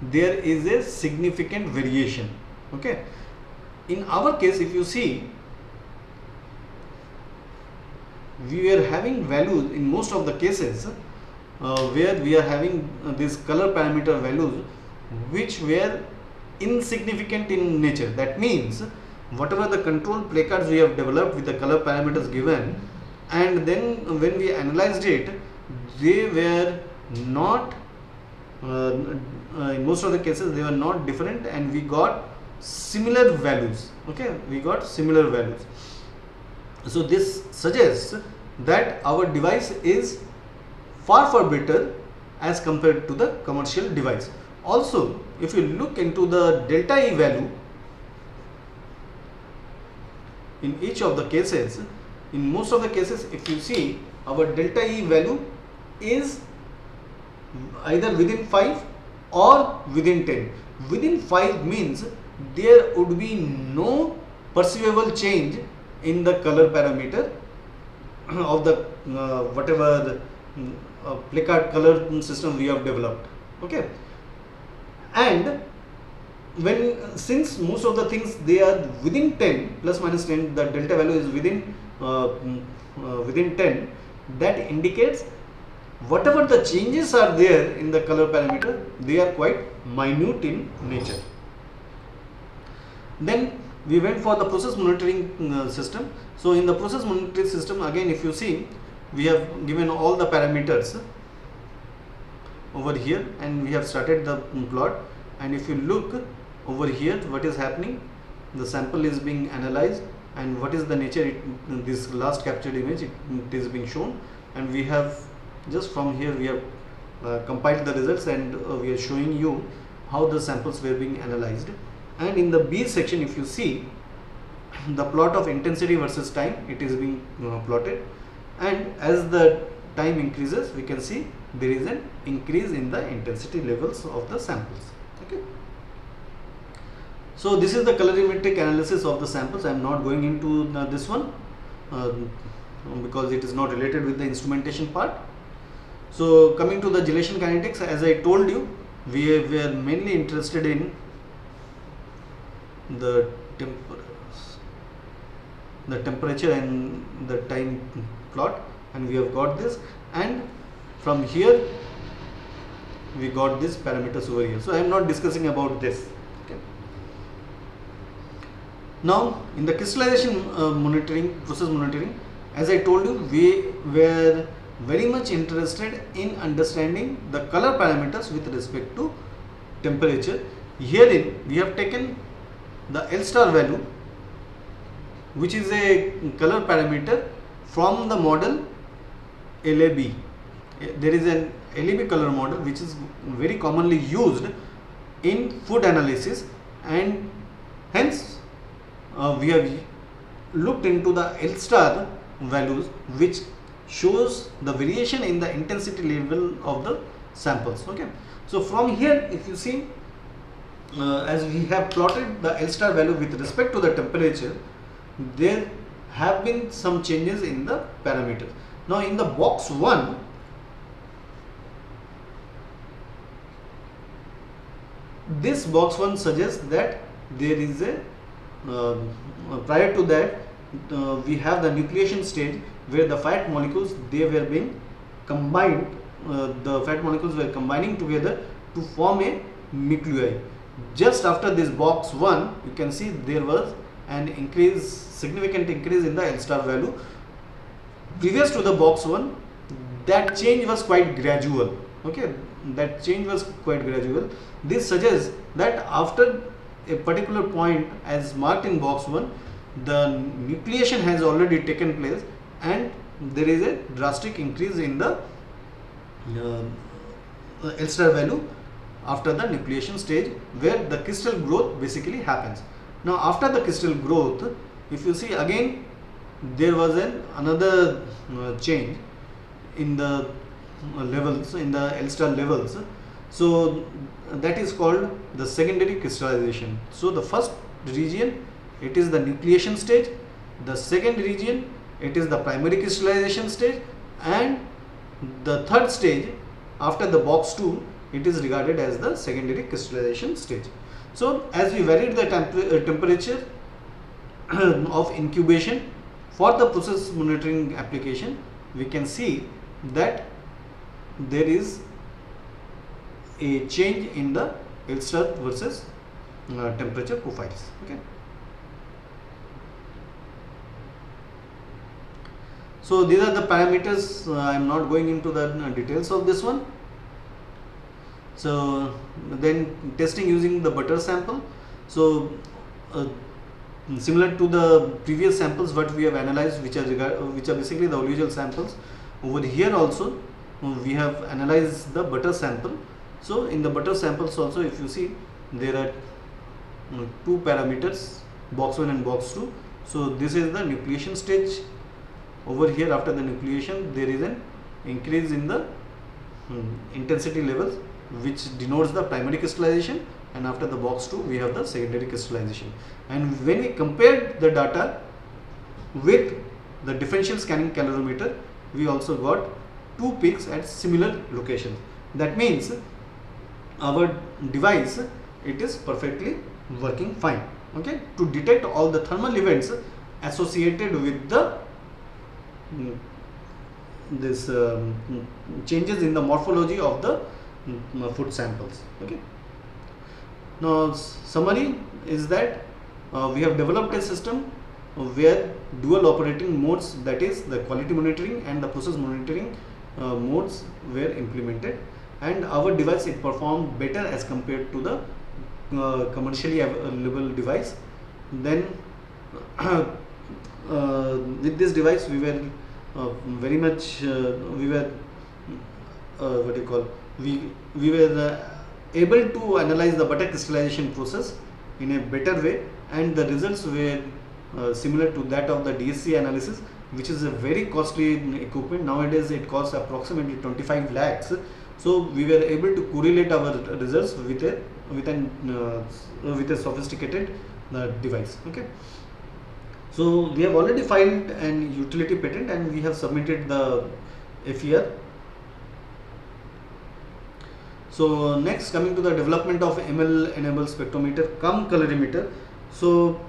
there is a significant variation. Okay, in our case, if you see, we are having values in most of the cases where we are having these color parameter values which were insignificant in nature. That means whatever the control placards we have developed with the color parameters given, and then when we analyzed it, they were not in most of the cases they were not different, and we got similar values. Okay, we got similar values. So this suggests that our device is far better as compared to the commercial device. Also, if you look into the delta E value in each of the cases, in most of the cases, if you see, our delta E value is either within 5 or within 10. Within 5 means there would be no perceivable change in the color parameter of the whatever placard color system we have developed. Okay, and since most of the things they are within 10, plus minus 10, the delta value is within 10, that indicates whatever the changes are there in the color parameter, they are quite minute in nature. Then we went for the process monitoring system. So in the process monitoring system, again, if you see, we have given all the parameters over here, and we have started the plot. And if you look over here, what is happening, the sample is being analyzed, and what is the nature, this last captured image, it is being shown, and we have just from here we have compiled the results, and we are showing you how the samples were being analyzed. And in the B section, if you see, the plot of intensity versus time, it is being plotted, and as the time increases, we can see there is an increase in the intensity levels of the samples. Okay. So this is the colorimetric analysis of the samples. I am not going into this one because it is not related with the instrumentation part. So coming to the gelation kinetics, as I told you, we are mainly interested in the temperature and the time plot, and we have got this, and from here we got these parameters over here. So I am not discussing about this. Okay. Now in the crystallization process monitoring, as I told you, we were very much interested in understanding the color parameters with respect to temperature. Herein we have taken the L star value, which is a color parameter from the model LAB. There is an LAB color model which is very commonly used in food analysis, and hence we have looked into the L star values, which shows the variation in the intensity level of the samples. Okay. So from here, if you see, as we have plotted the L star value with respect to the temperature, there have been some changes in the parameters. Now in the box 1, this box 1 suggests that there is a prior to that we have the nucleation stage, where the fat molecules, they were being combined, the fat molecules were combining together to form a nuclei. Just after this box 1, you can see there was an increase, significant increase in the L star value. Previous to the box 1, that change was quite gradual. Okay, that change was quite gradual. This suggests that after a particular point as marked in box 1, the nucleation has already taken place, and there is a drastic increase in the L star value after the nucleation stage, where the crystal growth basically happens. Now after the crystal growth, if you see again, there was another change in the levels, in the L star levels. So that is called the secondary crystallization. So the first region, it is the nucleation stage. The second region, it is the primary crystallization stage, and the third stage after the box 2, it is regarded as the secondary crystallization stage. So as we varied the temperature of incubation for the process monitoring application, we can see that there is a change in the L star versus temperature profiles. Okay. So these are the parameters. I am not going into the details of this one. So then testing using the butter sample. So similar to the previous samples what we have analyzed, which are basically the oleogen samples, over here also we have analyzed the butter sample. So in the butter samples also, if you see, there are two parameters, box 1 and box 2. So this is the nucleation stage. Over here, after the nucleation, there is an increase in the intensity levels, which denotes the primary crystallization, and after the box 2 we have the secondary crystallization. And when we compared the data with the differential scanning calorimeter, we also got two peaks at similar locations. That means our device, it is perfectly working fine, okay, to detect all the thermal events associated with the changes in the morphology of the food samples. Okay. Now summary is that we have developed a system where dual operating modes, that is the quality monitoring and the process monitoring modes, were implemented, and our device, it performed better as compared to the commercially available device. Then with this device we were very much we were able to analyze the butter crystallization process in a better way, and the results were similar to that of the DSC analysis, which is a very costly equipment. Nowadays it costs approximately 25 lakhs. So we were able to correlate our results with a sophisticated device. Okay. So we have already filed an utility patent and we have submitted the FER. So next, coming to the development of ML enabled spectrometer cum colorimeter. So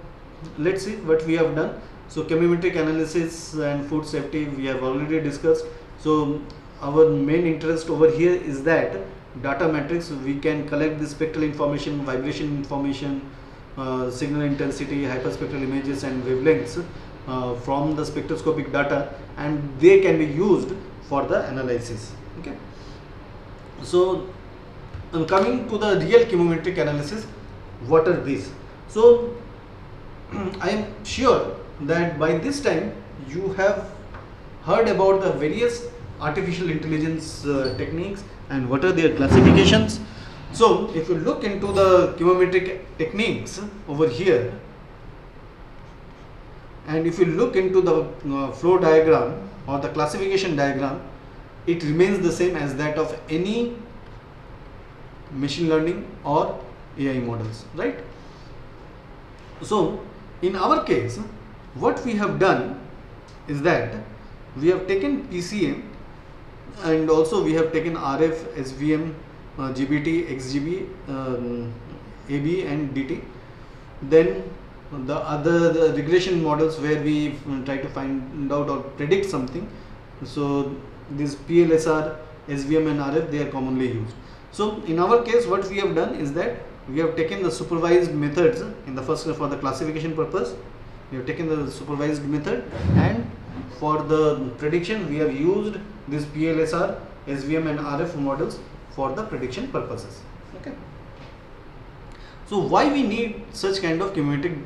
let's see what we have done. So chemometric analysis and food safety we have already discussed. So our main interest over here is that data matrix. We can collect the spectral information, vibration information, signal intensity, hyperspectral images and wavelengths from the spectroscopic data, and they can be used for the analysis. Okay. So coming to the real chemometric analysis, what are these? So I am sure that by this time you have heard about the various artificial intelligence techniques and what are their classifications. So if you look into the chemometric techniques over here, and if you look into the flow diagram or the classification diagram, it remains the same as that of any machine learning or AI models, right? So in our case, what we have done is that we have taken PCA and also we have taken RF, SVM, GBT, XGB, AB and DT. Then the regression models where we try to find out or predict something. So this PLSR, SVM and RF, they are commonly used. So in our case, what we have done is that we have taken the supervised methods in the first for the classification purpose. We have taken the supervised method, and for the prediction we have used this PLSR, SVM and RF models for the prediction purposes. Okay. So why we need such kind of chemometric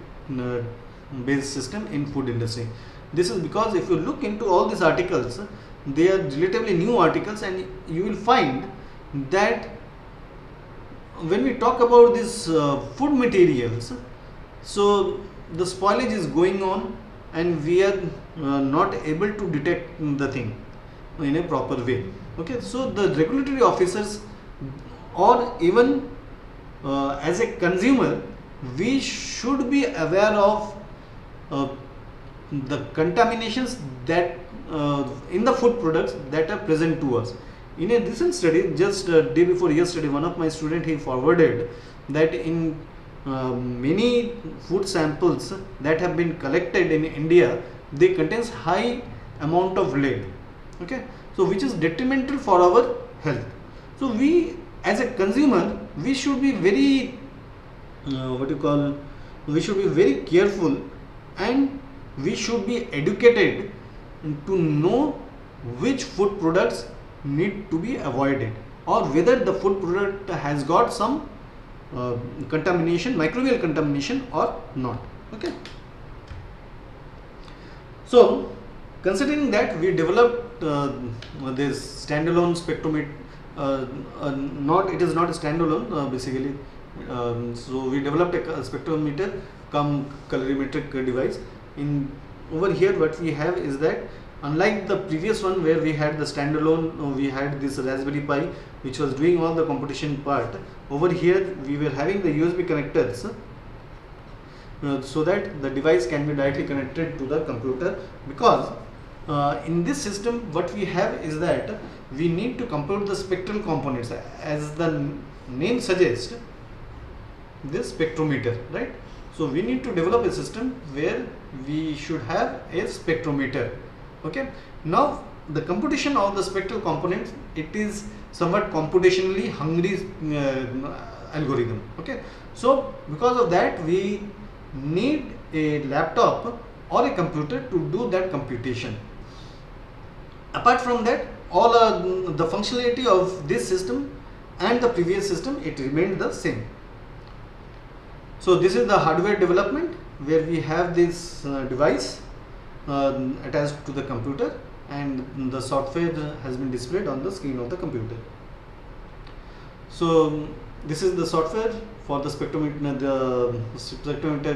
based system in food industry? This is because if you look into all these articles, they are relatively new articles, and you will find that when we talk about these food materials, so the spoilage is going on and we are not able to detect the thing in a proper way. Okay, so the regulatory officers or even as a consumer, we should be aware of the contaminations that in the food products that are present to us. In a recent study, just day before yesterday, one of my student, he forwarded that in many food samples that have been collected in India, they contains high amount of lead. Okay, so which is detrimental for our health. So we as a consumer, we should be very we should be very careful, and we should be educated to know which food products need to be avoided, or whether the food product has got some contamination, microbial contamination or not. Okay. So considering that, we developed this standalone spectrometer. It is not a standalone basically. So we developed a spectrometer cum colorimetric device. In over here, what we have is that, unlike the previous one where we had the standalone, we had this Raspberry Pi which was doing all the computation part. Over here we were having the USB connectors so that the device can be directly connected to the computer, because in this system what we have is that we need to compute the spectral components, as the name suggests, this spectrometer, right? So we need to develop a system where we should have a spectrometer. Okay. Now the computation of the spectral components, it is somewhat computationally hungry algorithm. Okay. So because of that, we need a laptop or a computer to do that computation. Apart from that, all the functionality of this system and the previous system, it remained the same. So this is the hardware development where we have this device attached to the computer, and the software has been displayed on the screen of the computer. So this is the software for the spectrometer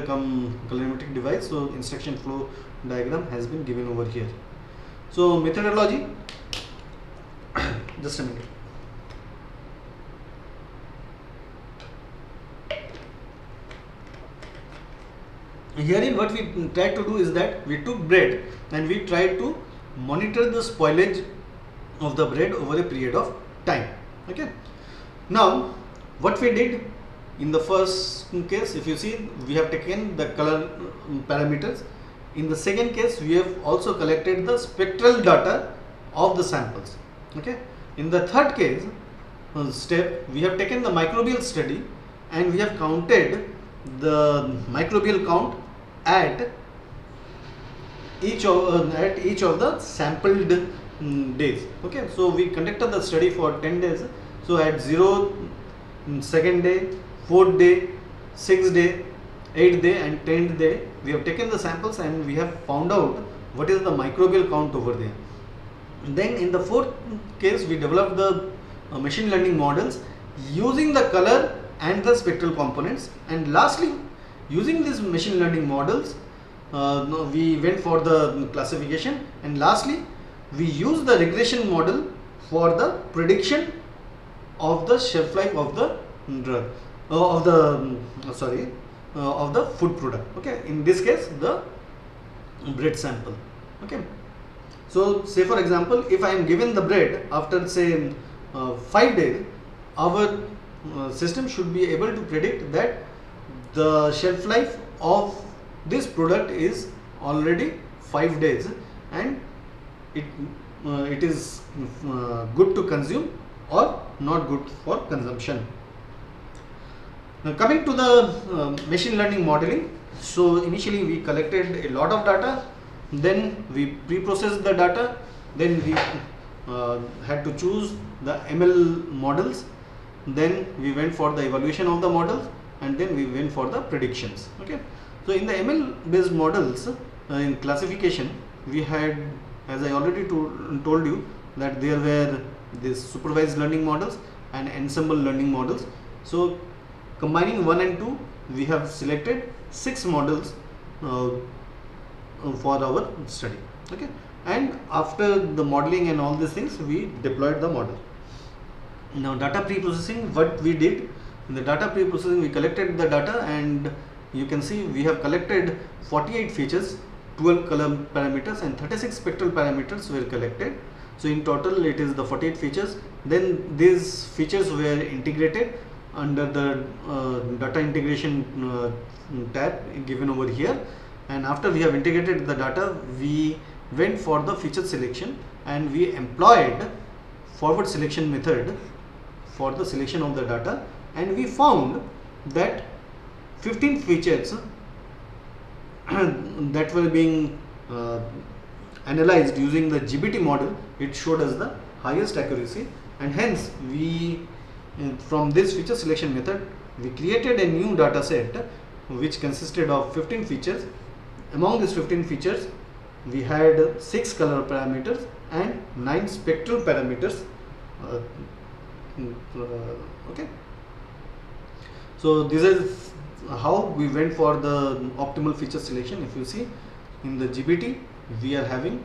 cum colorimetric device. So instruction flow diagram has been given over here. So methodology, just a minute. Herein what we tried to do is that we took bread and we tried to monitor the spoilage of the bread over a period of time. Okay. Now what we did in the first case, if you see, we have taken the color parameters. In the second case, we have also collected the spectral data of the samples. Okay. In the third case step, we have taken the microbial study and we have counted the microbial count at each of the sampled days. Okay, so we conducted the study for 10 days. So at 0, second day, 4th day, 6th day, 8th day and 10th day, we have taken the samples and we have found out what is the microbial count over there. Then in the fourth case, we developed the machine learning models using the color and the spectral components, and lastly using these machine learning models we went for the classification, and lastly we used the regression model for the prediction of the shelf life of the drug of the food product. Okay, in this case the bread sample. Okay, so say for example, if I am given the bread after say 5 days, our system should be able to predict that the shelf life of this product is already 5 days and it is good to consume or not good for consumption. Now coming to the machine learning modeling, so initially we collected a lot of data, then we pre-processed the data, then we had to choose the ML models, then we went for the evaluation of the models, and then we went for the predictions. Okay, so in the ML based models, in classification we had, as I already told you, that there were these supervised learning models and ensemble learning models. So combining 1 and 2, we have selected 6 models for our study. Okay, and after the modeling and all these things, we deployed the model. Now data pre-processing, what we did in the data pre-processing, we collected the data and you can see we have collected 48 features, 12 color parameters and 36 spectral parameters were collected. So in total it is the 48 features. Then these features were integrated under the data integration tab given over here, and after we have integrated the data, we went for the feature selection and we employed forward selection method for the selection of the data, and we found that 15 features that were being analyzed using the GBT model, it showed us the highest accuracy, and hence we from this feature selection method we created a new data set which consisted of 15 features. Among these 15 features we had 6 color parameters and 9 spectral parameters. Okay, so this is how we went for the optimal feature selection. If you see in the GBT, we are having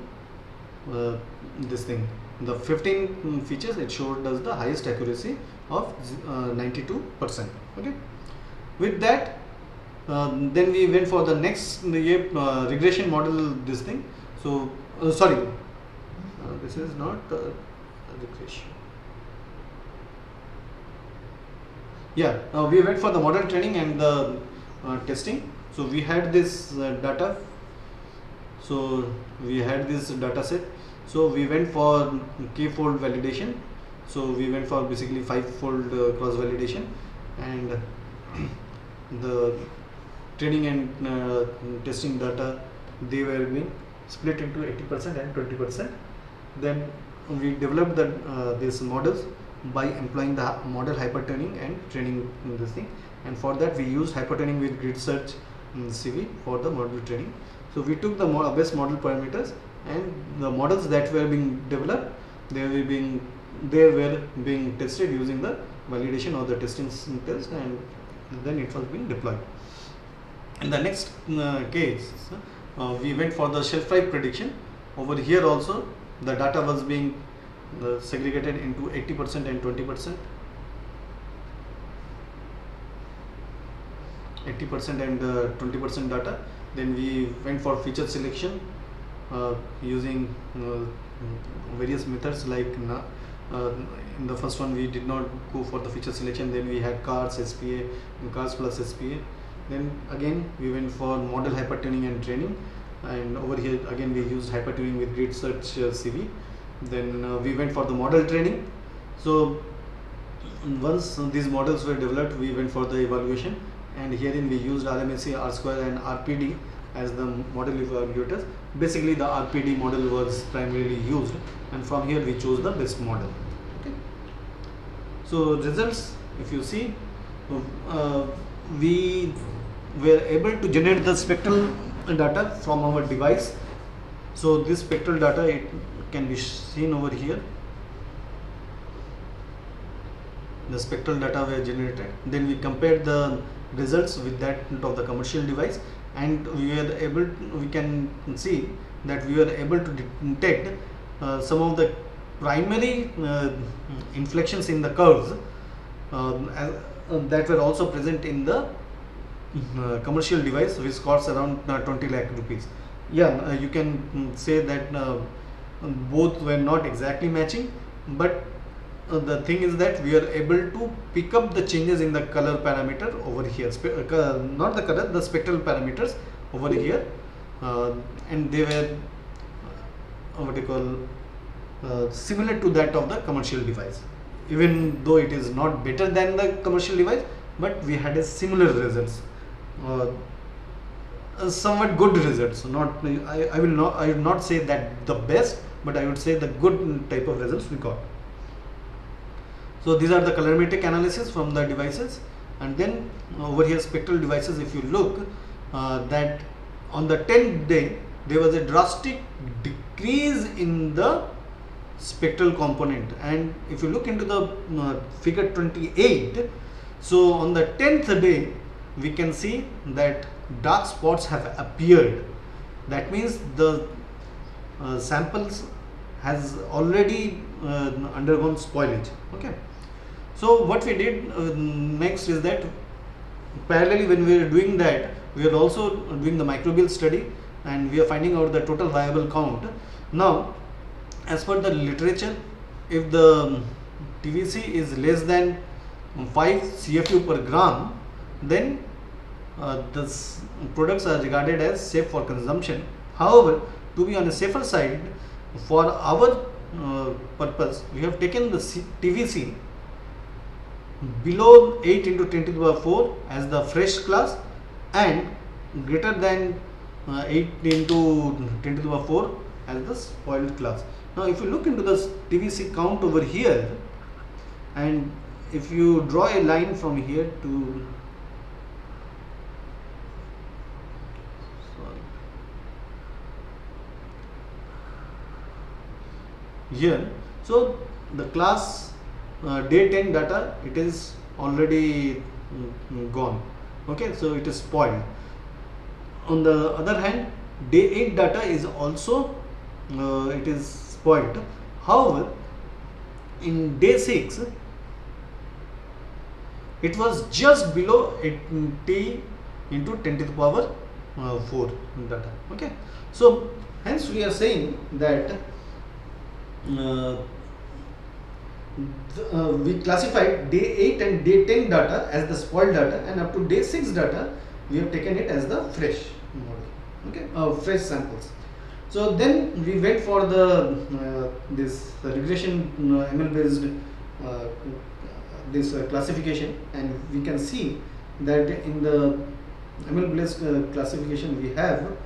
this thing, the 15 features, it showed us the highest accuracy of 92%. Okay, with that then we went for the next regression model, this thing. So sorry, this is not regression. Yeah, we went for the model training and the testing. So we had this data. So we had this data set. So we went for k-fold validation. So we went for basically 5-fold cross validation, and the training and testing data, they were being split into 80% and 20%. Then we developed these models by employing the model hypertuning and training this thing, and for that we used hypertuning with grid search CV for the model training. So we took the best model parameters, and the models that were being developed, they were being tested using the validation or the testing test, and then it was being deployed. In the next case, we went for the shelf life prediction. Over here also the data was being segregated into 80% and 20%. 80% and 20% data. Then we went for feature selection using various methods, like in the first one we did not go for the feature selection. Then we had cars, SPA, and cars plus SPA. Then again we went for model hypertuning and training, and over here again we used hypertuning with grid search CV. Then we went for the model training. So once these models were developed, we went for the evaluation, and herein we used RMSE, R square and RPD as the model evaluators. Basically the RPD model was primarily used, and from here we chose the best model. Okay. So results, if you see, we were able to generate the spectral data from our device. So this spectral data, it can be seen over here. The spectral data were generated. Then we compared the results with that of the commercial device, and we can see that we were able to detect some of the primary inflections in the curves that were also present in the commercial device, which costs around 20 lakh rupees. Yeah, you can say that both were not exactly matching, but the thing is that we are able to pick up the changes in the color parameter over here, not the color, the spectral parameters over here, and they were what you call similar to that of the commercial device. Even though it is not better than the commercial device, but we had a similar results, somewhat good results. I would not say that the best, but I would say the good type of results we got. So these are the colorimetric analysis from the devices, and then over here spectral devices. If you look that on the 10th day there was a drastic decrease in the spectral component, and if you look into the figure 28, so on the 10th day we can see that dark spots have appeared. That means the samples has already undergone spoilage. Okay. So what we did next is that parallelly when we are doing that, we are also doing the microbial study, and we are finding out the total viable count. Now as per the literature, if the TVC is less than 5 CFU per gram, then the products are regarded as safe for consumption. However, to be on a safer side, for our purpose, we have taken the TVC below 8 into 10 to the power 4 as the fresh class, and greater than 8 into 10 to the power 4 as the spoiled class. Now if you look into the TVC count over here, and if you draw a line from here to here, so the class day 10 data, it is already gone. Okay, so it is spoiled. On the other hand, day 8 data is also it is spoiled. However, in day 6 it was just below 80 into 10 to the power 4 data. Okay, so hence we are saying that we classified day 8 and day 10 data as the spoiled data, and up to day 6 data we have taken it as the fresh model. Okay, fresh samples. So then we went for the this regression ML based this classification, and we can see that in the ML based classification we have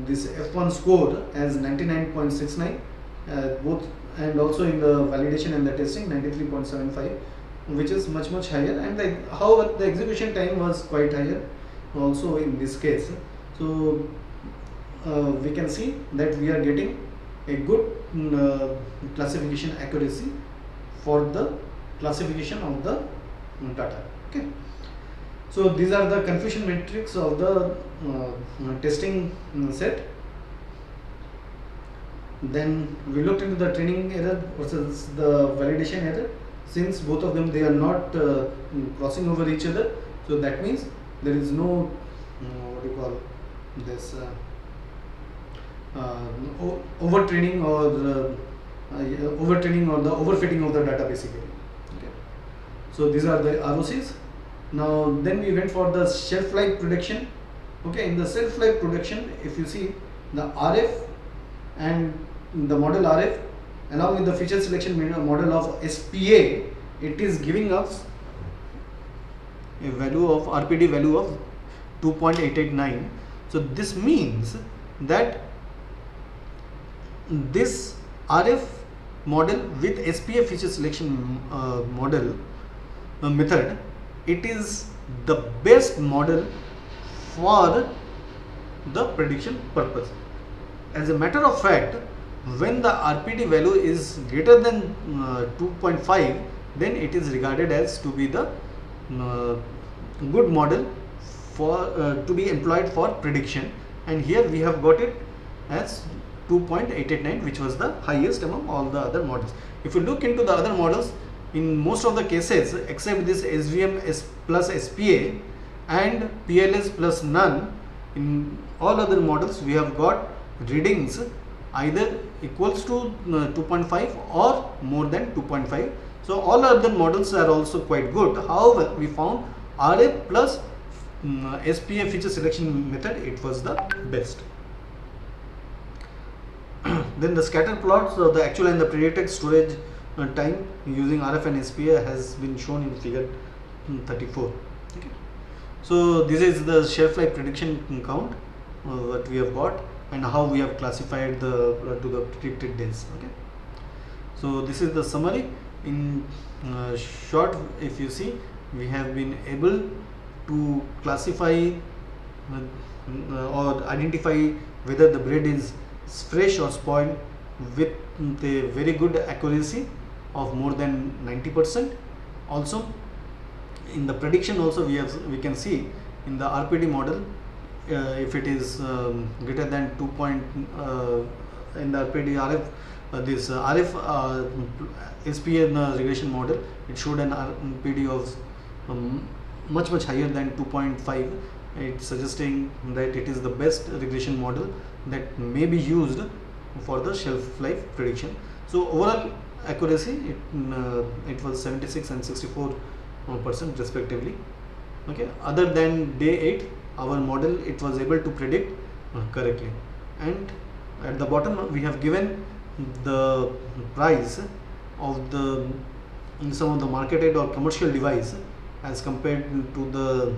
this F1 score as 99.69 both, and also in the validation and the testing 93.75, which is much higher, and however the execution time was quite higher also in this case. So we can see that we are getting a good classification accuracy for the classification of the data. Okay. So these are the confusion metrics of the testing set. Then we looked into the training error versus the validation error. Since both of them, they are not crossing over each other, so that means there is no what do you call this overtraining or overtraining or the overfitting of the data basically. Okay. So these are the ROCs. Now then we went for the shelf life prediction. Okay, in the shelf life prediction, if you see the RF and the model RF along with the feature selection model of SPA, it is giving us a value of RPD value of 2.889. So this means that this RF model with SPA feature selection model method, it is the best model for the prediction purpose. As a matter of fact, when the RPD value is greater than 2.5, then it is regarded as to be the good model for to be employed for prediction, and here we have got it as 2.889, which was the highest among all the other models. If you look into the other models, in most of the cases except this SVM plus SPA and PLS plus none, in all other models we have got readings either equals to 2.5 or more than 2.5. So all other models are also quite good. However, we found RF plus SPA feature selection method, it was the best. Then the scatter plots, the actual and the predicted storage time using RF and SPA has been shown in figure 34. Okay. So this is the shelf life prediction count what we have got, and how we have classified the to the predicted days. Okay. So this is the summary. In short, if you see, we have been able to classify or identify whether the bread is fresh or spoiled with a very good accuracy of more than 90%. Also, in the prediction also we can see in the RPD model, if it is greater than 2 point in the RPD RF this RF SPA regression model, it showed an RPD of much higher than 2.5. It's suggesting that it is the best regression model that may be used for the shelf life prediction. So overall accuracy, it was 76 and 64% respectively. Okay, other than day 8, our model, it was able to predict correctly. And at the bottom we have given the price of the in some of the marketed or commercial device as compared to the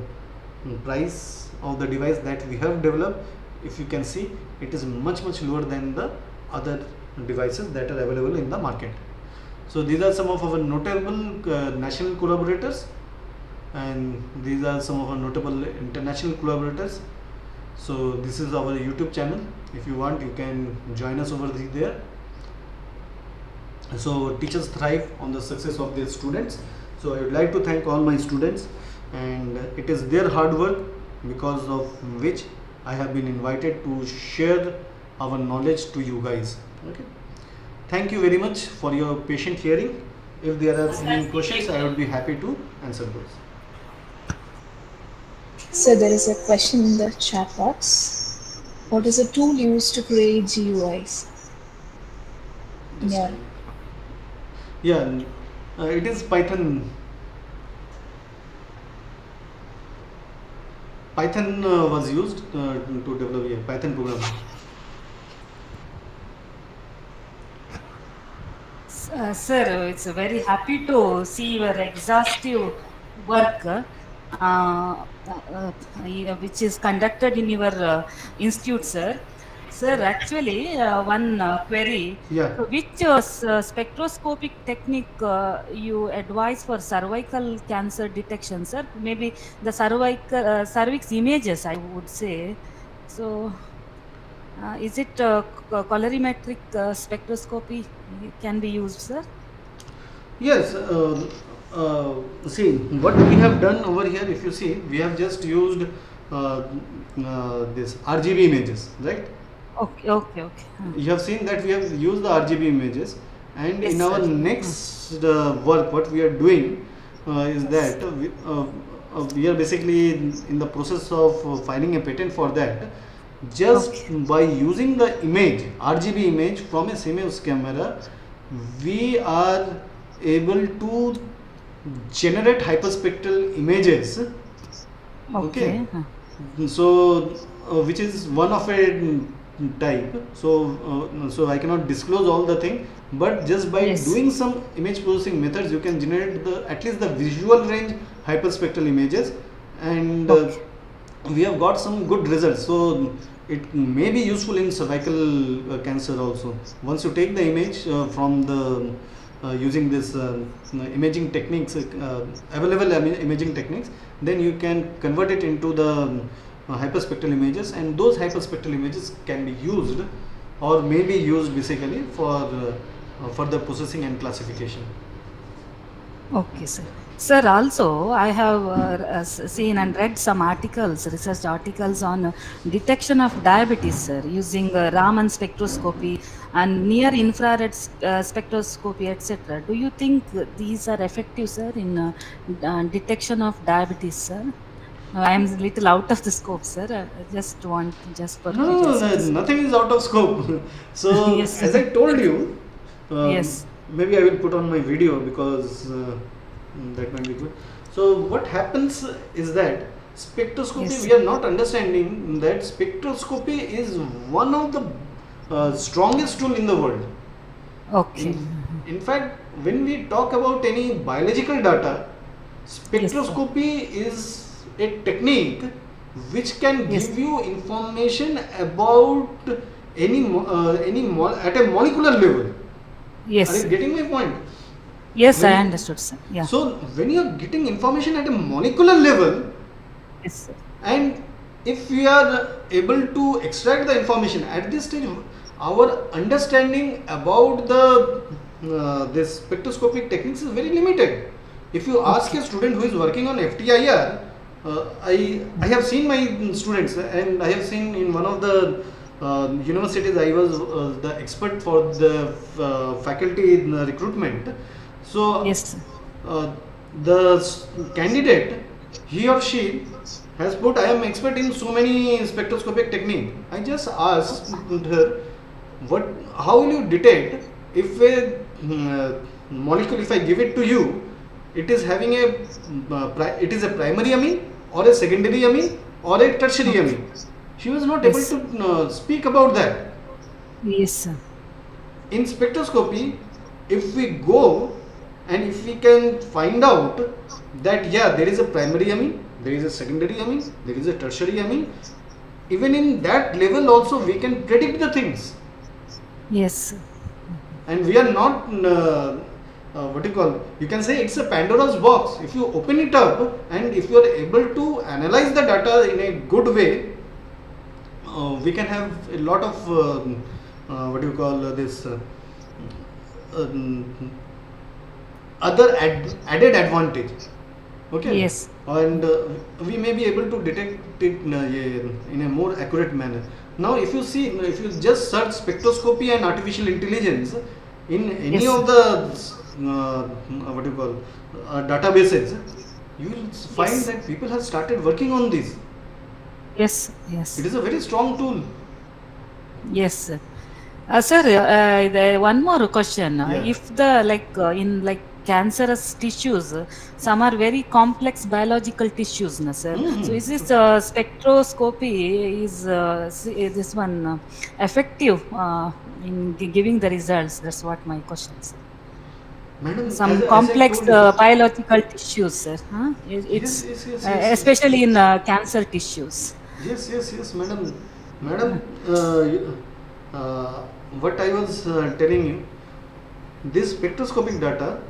price of the device that we have developed. If you can see, it is much lower than the other devices that are available in the market. So these are some of our notable national collaborators, and these are some of our notable international collaborators. So this is our YouTube channel. If you want, you can join us over there. So teachers thrive on the success of their students. So I would like to thank all my students, and it is their hard work because of which I have been invited to share our knowledge to you guys. Okay. Thank you very much for your patient hearing. If there are any questions, I would be happy to answer those. So there is a question in the chat box. What is a tool used to create GUIs? Yeah. Yeah, it is Python. Python was used to develop a Python program. Sir, it's very happy to see your exhaustive work, which is conducted in your institute, sir. Sir, actually, one query. Yeah. So which spectroscopic technique you advise for cervical cancer detection, sir? Maybe the cervical cervix images, I would say. So, is it colorimetric spectroscopy can be used, sir? Yes, See what we have done over here. If you see, we have just used this RGB images, right? Okay, okay, okay. You have seen that we have used the RGB images, and Yes, in our sir. next work, what we are doing is that we are basically in the process of filing a patent for that. Just Okay. by using the image, RGB image from a CMOS camera, we are able to generate hyperspectral images. Okay, Okay. so which is one of a type. So I cannot disclose all the thing, but just by Yes. doing some image processing methods, you can generate the at least the visual range hyperspectral images, and Okay. we have got some good results. So it may be useful in cervical cancer also. Once you take the image from the using this imaging techniques, available imaging techniques, then you can convert it into the hyperspectral images, and those hyperspectral images can be used or may be used basically for further processing and classification. Okay, sir. Sir, also I have seen and read some articles, research articles on detection of diabetes, sir, using Raman spectroscopy and near infrared spectroscopy, etc. Do you think these are effective, sir, in detection of diabetes, sir? I am a little out of the scope, sir. I just want, just for No, curiosity. nothing is out of scope. So, Yes, as sir. I told you, Yes. maybe I will put on my video because that might be good. So, what happens is that spectroscopy, Yes. we are not understanding that spectroscopy is one of the strongest tool in the world. Okay. In fact, when we talk about any biological data, Yes, sir. spectroscopy is a technique which can Yes. give you information about at a molecular level. Yes, Are you sir. getting my point? Yes, When I you- understood, sir. Yeah. So when you are getting information at a molecular level, Yes, sir. and if we are able to extract the information at this stage, our understanding about the this spectroscopic techniques is very limited. If you ask Okay. a student who is working on FTIR, I have seen my students, and I have seen in one of the universities I was the expert for the faculty in recruitment. So Yes, sir. uh, the candidate, he or she has put, I am expert in so many spectroscopic technique. I just asked her, what, how will you detect if a molecule, if I give it to you, it is having a it is a primary amine or a secondary amine or a tertiary Okay. amine. She was not able Yes. to speak about that. Yes, sir. In spectroscopy, if we go and if we can find out that yeah, there is a primary amine, there is a secondary amine, there is a tertiary amine, even in that level also we can predict the things, Yes, sir. and we are not what you call, you can say it's a Pandora's box. If you open it up and if you are able to analyze the data in a good way, we can have a lot of what do you call this um, other added advantage. Okay. Yes. And we may be able to detect it in a more accurate manner. Now, if you see, if you just search spectroscopy and artificial intelligence in any Yes, of the what do you call databases, you will find Yes. that people have started working on this. Yes. Yes. It is a very strong tool. Yes, sir. Sir, one more question. Yeah. If the in cancerous tissues, some are very complex biological tissues, na sir. So is this spectroscopy is this one effective in giving the results? That's what my question is. Madam, Some as I complex told you, biological tissues, sir. Huh? yes, It's yes, yes, yes, yes. especially in cancer tissues. Yes, madam. Madam, what I was telling you, this spectroscopic data,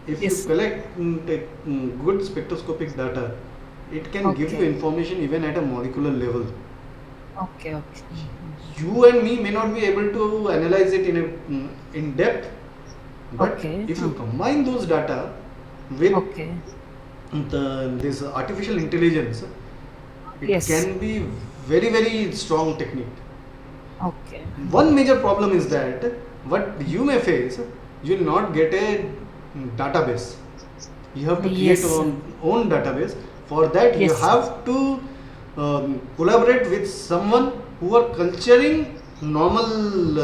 if Yes. you collect good spectroscopic data, it can give you Okay. information even at a molecular level. Okay. Okay. You and me may not be able to analyze it in depth, but Okay. if you combine those data, with Okay. this artificial intelligence, it Yes. can be very very strong technique. Okay. One major problem is that what you may face, you will not get a database. You have to create Yes. your own database. For that, you Yes. have to collaborate with someone who are culturing normal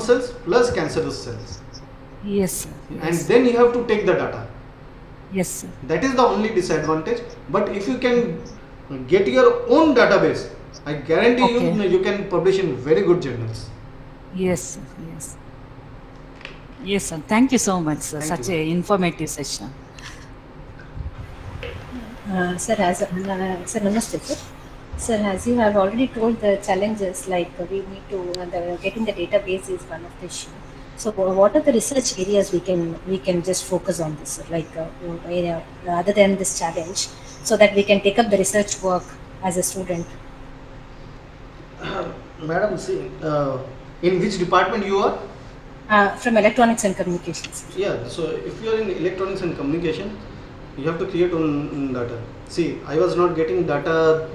cells plus cancerous cells, Yes, sir. and Yes. then you have to take the data. Yes, sir. That is the only disadvantage. But if you can get your own database, I guarantee you, Okay. you can publish in very good journals. Yes, sir. Yes. Yes, sir. Thank you so much, sir. Thank Such you. a informative session. Sir, sir, namaste, sir. Sir, as you have already told the challenges, like we need to, getting the database is one of the issue. So, what are the research areas we can just focus on this, sir? Like other than this challenge, so that we can take up the research work as a student. Madam, see, in which department you are? From electronics and communications. Yeah, so if you are in electronics and communication, you have to create own data. See, I was not getting data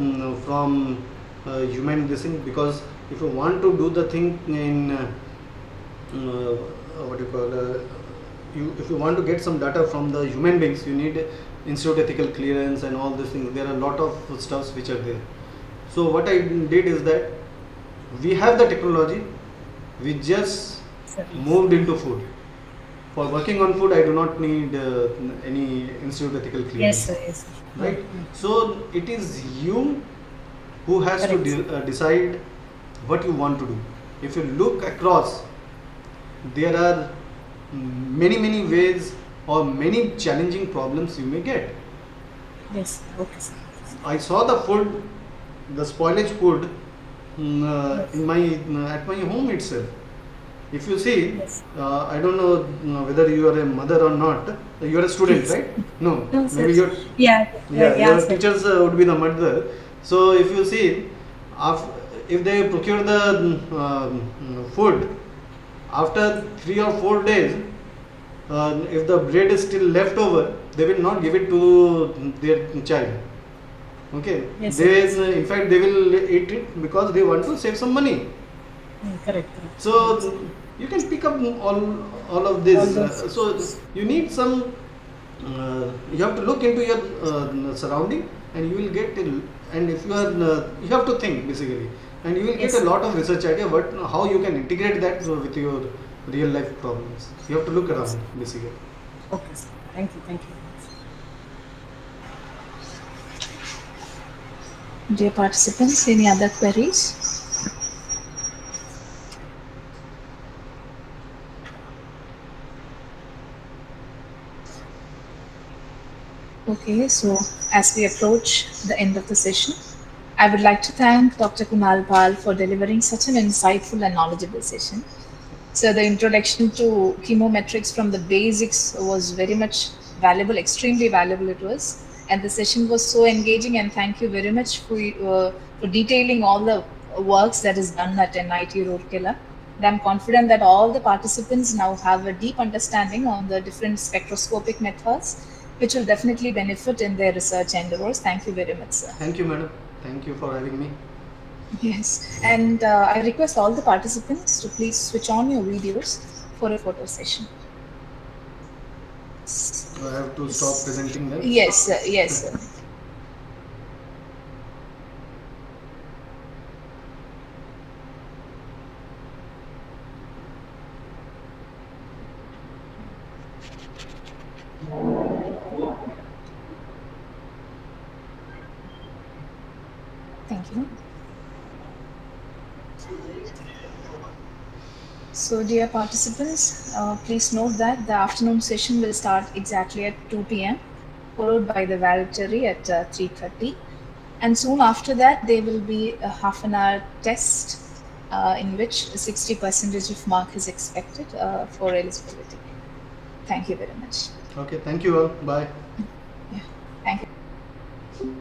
from human this thing, because if you want to do the thing in what you call if you want to get some data from the human beings, you need institute ethical clearance and all these things. There are a lot of stuffs which are there. So what I did is that we have the technology, we just Sir. moved into food. For working on food, I do not need any institute ethical clearance. Yes, sir. Yes, sir. Right. So it is you who has to Correct. decide what you want to do. If you look across, there are many ways or many challenging problems you may get. Yes. Okay, sir. I saw the food, the spoilage food in my at my home itself. If you see, Yes. I don't know whether you are a mother or not. You are a student, Yes. right? No, No, sir. maybe your Yeah. your Sir. teachers would be the mother. So if you see, if they procure the food after 3 or 4 days, if the bread is still left over, they will not give it to their child. Okay, Yes, they sir. in fact they will eat it because they want to save some money. Correct. So you can pick up all of this. All those. So you need some. You have to look into your surrounding, and you will get. And if you are, you have to think basically, and you will get Yes. a lot of research idea. How you can integrate that with your real life problems. You have to look around basically. Okay, sir. Thank you. Thank you. Dear participants, any other queries? Okay, so as we approach the end of the session, I would like to thank Dr. Kunal Pal for delivering such an insightful and knowledgeable session. So the introduction to chemometrics from the basics was very much valuable, extremely valuable it was. And the session was so engaging, and thank you very much for detailing all the works that is done at NIT Rourkela. And I'm confident that all the participants now have a deep understanding on the different spectroscopic methods, which will definitely benefit in their research endeavors. Thank you very much, sir. Thank you, madam. Thank you for having me. Yes, and I request all the participants to please switch on your videos for a photo session. So I have to stop presenting them. Yes, sir. Yes, sir. Thank you. So, dear participants, please note that the afternoon session will start exactly at 2 p.m., followed by the valedictory at 3:30. And soon after that, there will be a half an hour test in which 60% of mark is expected for eligibility. Thank you very much. Okay, thank you all. Bye. Yeah, thank you.